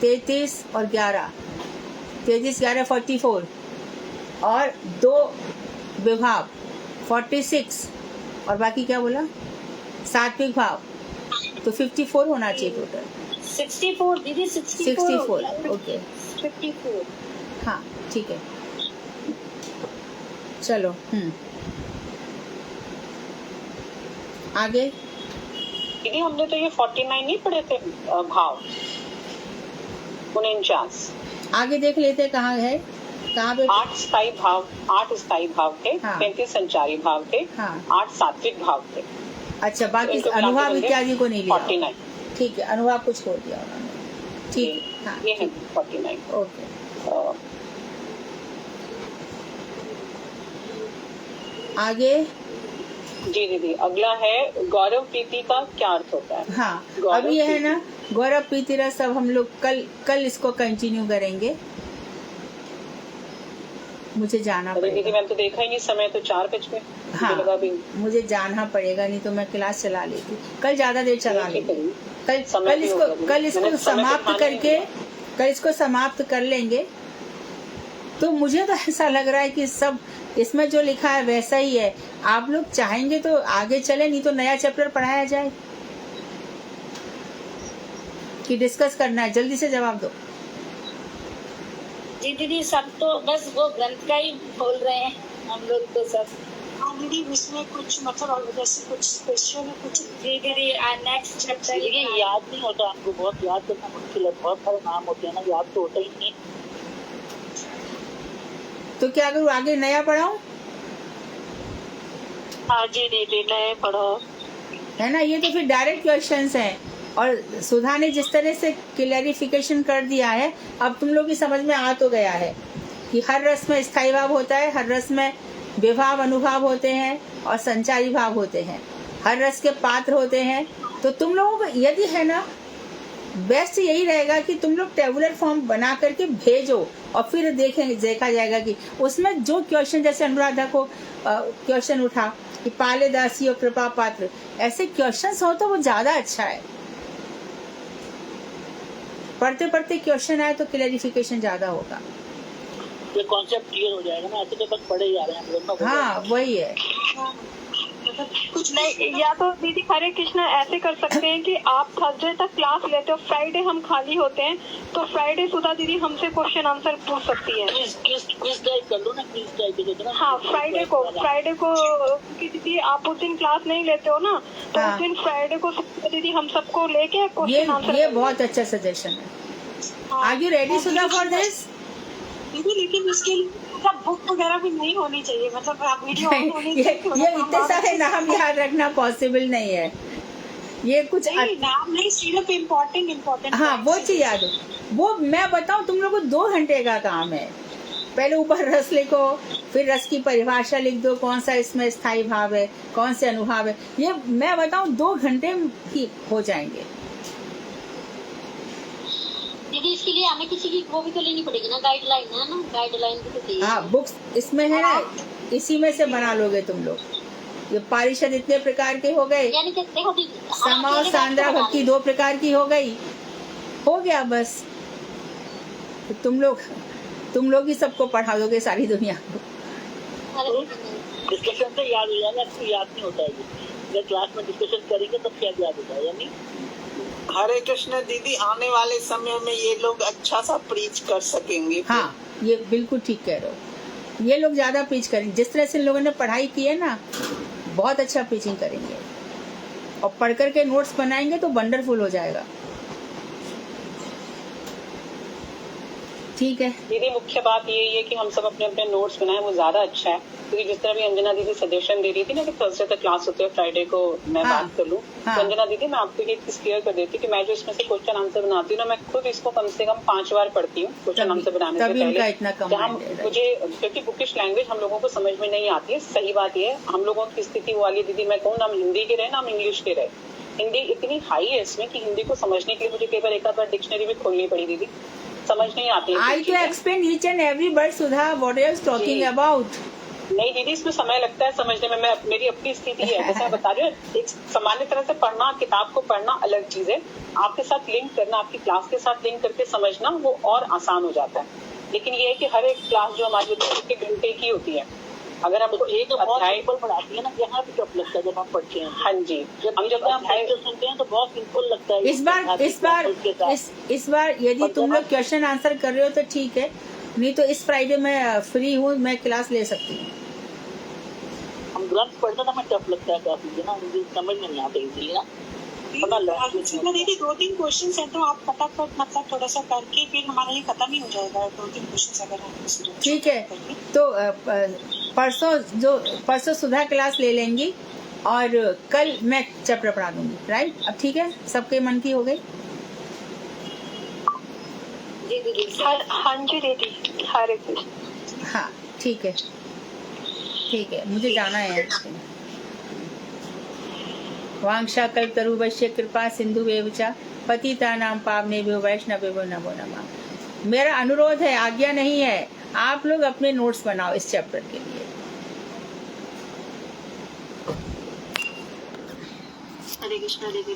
33 और 11, 33 11 44, और 2 विभाव 46, और बाकी क्या बोला? सात्विक भाव, तो 54 होना चाहिए टोटल। 64 दीदी, 64, ओके। 54। हाँ, ठीक है, चलो। आगे दीदी हमने तो ये 49 नहीं पढ़े थे भाव, 49। आगे देख लेते कहाँ है, कहाँ पे? 8 स्थायी भाव थे, हाँ। 33 संचारी भाव थे, हाँ। 8 सात्विक भाव थे। अच्छा, बाकी इनको अनुभाव मिला के इत्यादि को नहीं लिया? 49। ठीक है, अनुभाव को छोड़ दिया उन्होंने। ठीक है, हाँ, ये है 49। ओके। आगे जी दीदी, अगला है गौरव प्रीति का क्या अर्थ होता है? हाँ, अब ये है ना गौरव प्रीति रस। अब हम लोग कल इसको कंटिन्यू करेंगे। मुझे जाना अरे दीदी पड़ेगा। मैंने तो देखा ही नहीं, समय तो 4 बज गए। हाँ, मुझे लगा भी मुझे जाना पड़ेगा, नहीं तो मैं क्लास चला लेती। कल ज्यादा देर चला लेती। कल इसको समाप्त कर लेंगे। तो मुझे तो ऐसा लग रहा है कि सब इसमें जो लिखा है वैसा ही है। आप लोग चाहेंगे तो आगे चले, नहीं तो नया चैप्टर पढ़ाया जाए। कि डिस्कस करना है? जल्दी से जवाब दो। जी दीदी, सब तो बस वो ग्रंथ का ही बोल रहे हैं हम लोग तो सब। हाँ दीदी, इसमें कुछ मतलब जैसे कुछ क्वेश्चन है कुछ। जी दीदी, नेक्स्ट चैप्टर। ये याद नहीं होता हमको, बहुत याद करना मुश्किल है। बहुत सारे नाम होते हैं ना, याद तो होता ही नहीं। तो क्या करूँ, आगे नया पढ़ाऊँ? हाँ जी दीदी, नए पढ़ो है ना। ये तो फिर डायरेक्ट क्वेश्चंस हैं, और सुधा ने जिस तरह से क्लैरिफिकेशन कर दिया है, अब तुम लोग की समझ में आ तो गया है कि हर रस में स्थायी भाव होता है, हर रस में विभाव अनुभाव होते हैं और संचारी भाव होते हैं, हर रस के पात्र होते हैं। तो तुम लोगों को यदि है ना, बेस्ट यही रहेगा कि तुम लोग टेबुलर फॉर्म बना करके भेजो और फिर देखा जाएगा कि उसमें जो क्वेश्चन, जैसे अनुराधा को क्वेश्चन उठा कि पाले दासी और कृपा पात्र, ऐसे क्वेश्चंस हो तो वो ज्यादा अच्छा है। पढ़ते पढ़ते क्वेश्चन आए तो क्लैरिफिकेशन ज्यादा होगा, ये कॉन्सेप्ट क्लियर हो जाएगा ना। ऐसे तो बस पढ़े जा रहे हैं हम लोग ना। हाँ वही है। कुछ नहीं, या तो दीदी हरे कृष्णा ऐसे कर सकते हैं कि आप थर्सडे तक क्लास लेते हो, फ्राइडे हम खाली होते हैं, तो फ्राइडे सुधा दीदी हमसे क्वेश्चन आंसर पूछ सकती है। क्विज टाइप कर लो ना, क्विज टाइप ना। हाँ फ्राइडे को कि दीदी आप उस दिन क्लास नहीं लेते हो ना, तो हाँ। उस दिन फ्राइडे को दीदी हम सबको लेके क्वेश्चन आंसर। ये बहुत अच्छा सजेशन है। Are you ready Sudha for this? दीदी लेकिन उसके लिए मतलब बुक वगैरह भी नहीं होनी चाहिए, मतलब आप वीडियो ये इतने सारे नाम याद रखना पॉसिबल नहीं है। ये कुछ नाम नहीं, सिर्फ इम्पोर्टेंट। हाँ वो चीज याद हो। वो मैं बताऊं तुम लोगों को 2 घंटे का काम है। पहले ऊपर रस लिखो, फिर रस की परिभाषा लिख दो, कौन सा इसमें स्थायी भाव है, कौन से अनुभाव है। ये मैं बताऊं 2 घंटे ही हो जाएंगे। दीदी इसके लिए हमें किसी की वो भी तो लेनी पड़ेगी ना, गाइडलाइन है ना, गाइडलाइन भी तो चाहिए। हाँ बुक्स इसमें है ना, इसी में से बना लोगे तुम लोग। ये पारिषद इतने प्रकार के हो गए, यानी कि देखो दीदी, समा और सांद्रा भक्ति 2 प्रकार की हो गई, हो गया बस। तो तुम लोग ही सबको पढ़ा दोगे, सारी दुनिया को। डिस्कशन से याद हो जाएगा, आपको याद नहीं होता है। जब क्लास में डिस्कशन करेंगे तब क्या याद होता है। यानी हरे कृष्ण दीदी, आने वाले समय में ये लोग अच्छा सा प्रीच कर सकेंगे। हाँ ये बिल्कुल ठीक कह रहे हो, ये लोग ज्यादा प्रीच करेंगे। जिस तरह से इन लोगों ने पढ़ाई की है ना, बहुत अच्छा प्रीचिंग करेंगे और पढ़ करके नोट्स बनाएंगे तो वंडरफुल हो जाएगा। ठीक है दीदी, मुख्य बात ये है कि हम सब अपने अपने नोट्स बनाएं, वो ज्यादा अच्छा है। क्योंकि जिस तरह भी अंजना दीदी सजेशन दे रही थी ना कि थर्सडे तक क्लास होती है, फ्राइडे को मैं हाँ, बात कर लूं। हाँ। तो अंजना दीदी, मैं आपको ये चीज क्लियर कर देती हूँ कि मैं जो इसमें से क्वेश्चन आंसर बनाती हूँ ना, मैं खुद इसको कम से कम 5 बार पढ़ती हूँ क्वेश्चन आंसर बनाने से पहले। इतना जहाँ मुझे, क्योंकि बुकिश लैंग्वेज हम लोगों को समझ में नहीं आती है। सही बात ये है, हम लोगों की स्थिति वो वाली दीदी, मैं कहूँ ना हम हिंदी के रहे ना हम इंग्लिश के रहे, हिंदी इतनी हाई है इसमें कि हिंदी को समझने के लिए मुझे कई बार एक बार डिक्शनरी भी खोलनी पड़ी दीदी, समझ नहीं आती है। I to explain each and every word Sudha, what are you talking about. नहीं दीदी, इसमें समय लगता है समझने में। मेरी अपनी स्थिति है, जैसे मैं बता रही हूँ, एक सामान्य तरह से पढ़ना, किताब को पढ़ना अलग चीज है, आपके साथ लिंक करना, आपकी क्लास के साथ लिंक करके समझना वो और आसान हो जाता है। लेकिन ये है कि हर एक क्लास जो हमारी 1 घंटे की होती है, अगर हमको एक बहुत सिंपल पढ़ाती है ना, यहाँ भी टफ लगता है जब हम पढ़ते हैं। हाँ जी, हम जब लेक्चर सुनते हैं तो बहुत सिंपल लगता है। इस बार यदि तुम लोग क्वेश्चन आंसर कर रहे हो तो ठीक है, नहीं तो इस फ्राइडे मैं फ्री हूँ, मैं क्लास ले सकती हूँ। हम ग्रंथ पढ़ते ना, हमें टफ लगता है काफी ना, मुझे समझ में नहीं आता इसलिए ना। दीदी 2-3 क्वेश्चन है तो आप फटाफट मतलब थोड़ा सा करके फिर हमारा ये खत्म ही हो जाएगा। 2-3 क्वेश्चन अगर हम ठीक है, तो परसों सुधा क्लास ले लेंगी और कल मैं चैप्टर पढ़ा दूंगी, राइट? अब ठीक है, सबके मन की हो गई। जी दीदी, हाँ जी दीदी, हरे कृष्ण। हाँ ठीक है, मुझे जाना है। वांछा कल्पतरुभ्यश्च कृपा सिंधुभ्येव च पतितानां पावनेभ्यो वैष्णवेभ्यो नमो नमः। मेरा अनुरोध है, आज्ञा नहीं है, आप लोग अपने नोट्स बनाओ इस चैप्टर के लिए। हरे कृष्ण दीदी।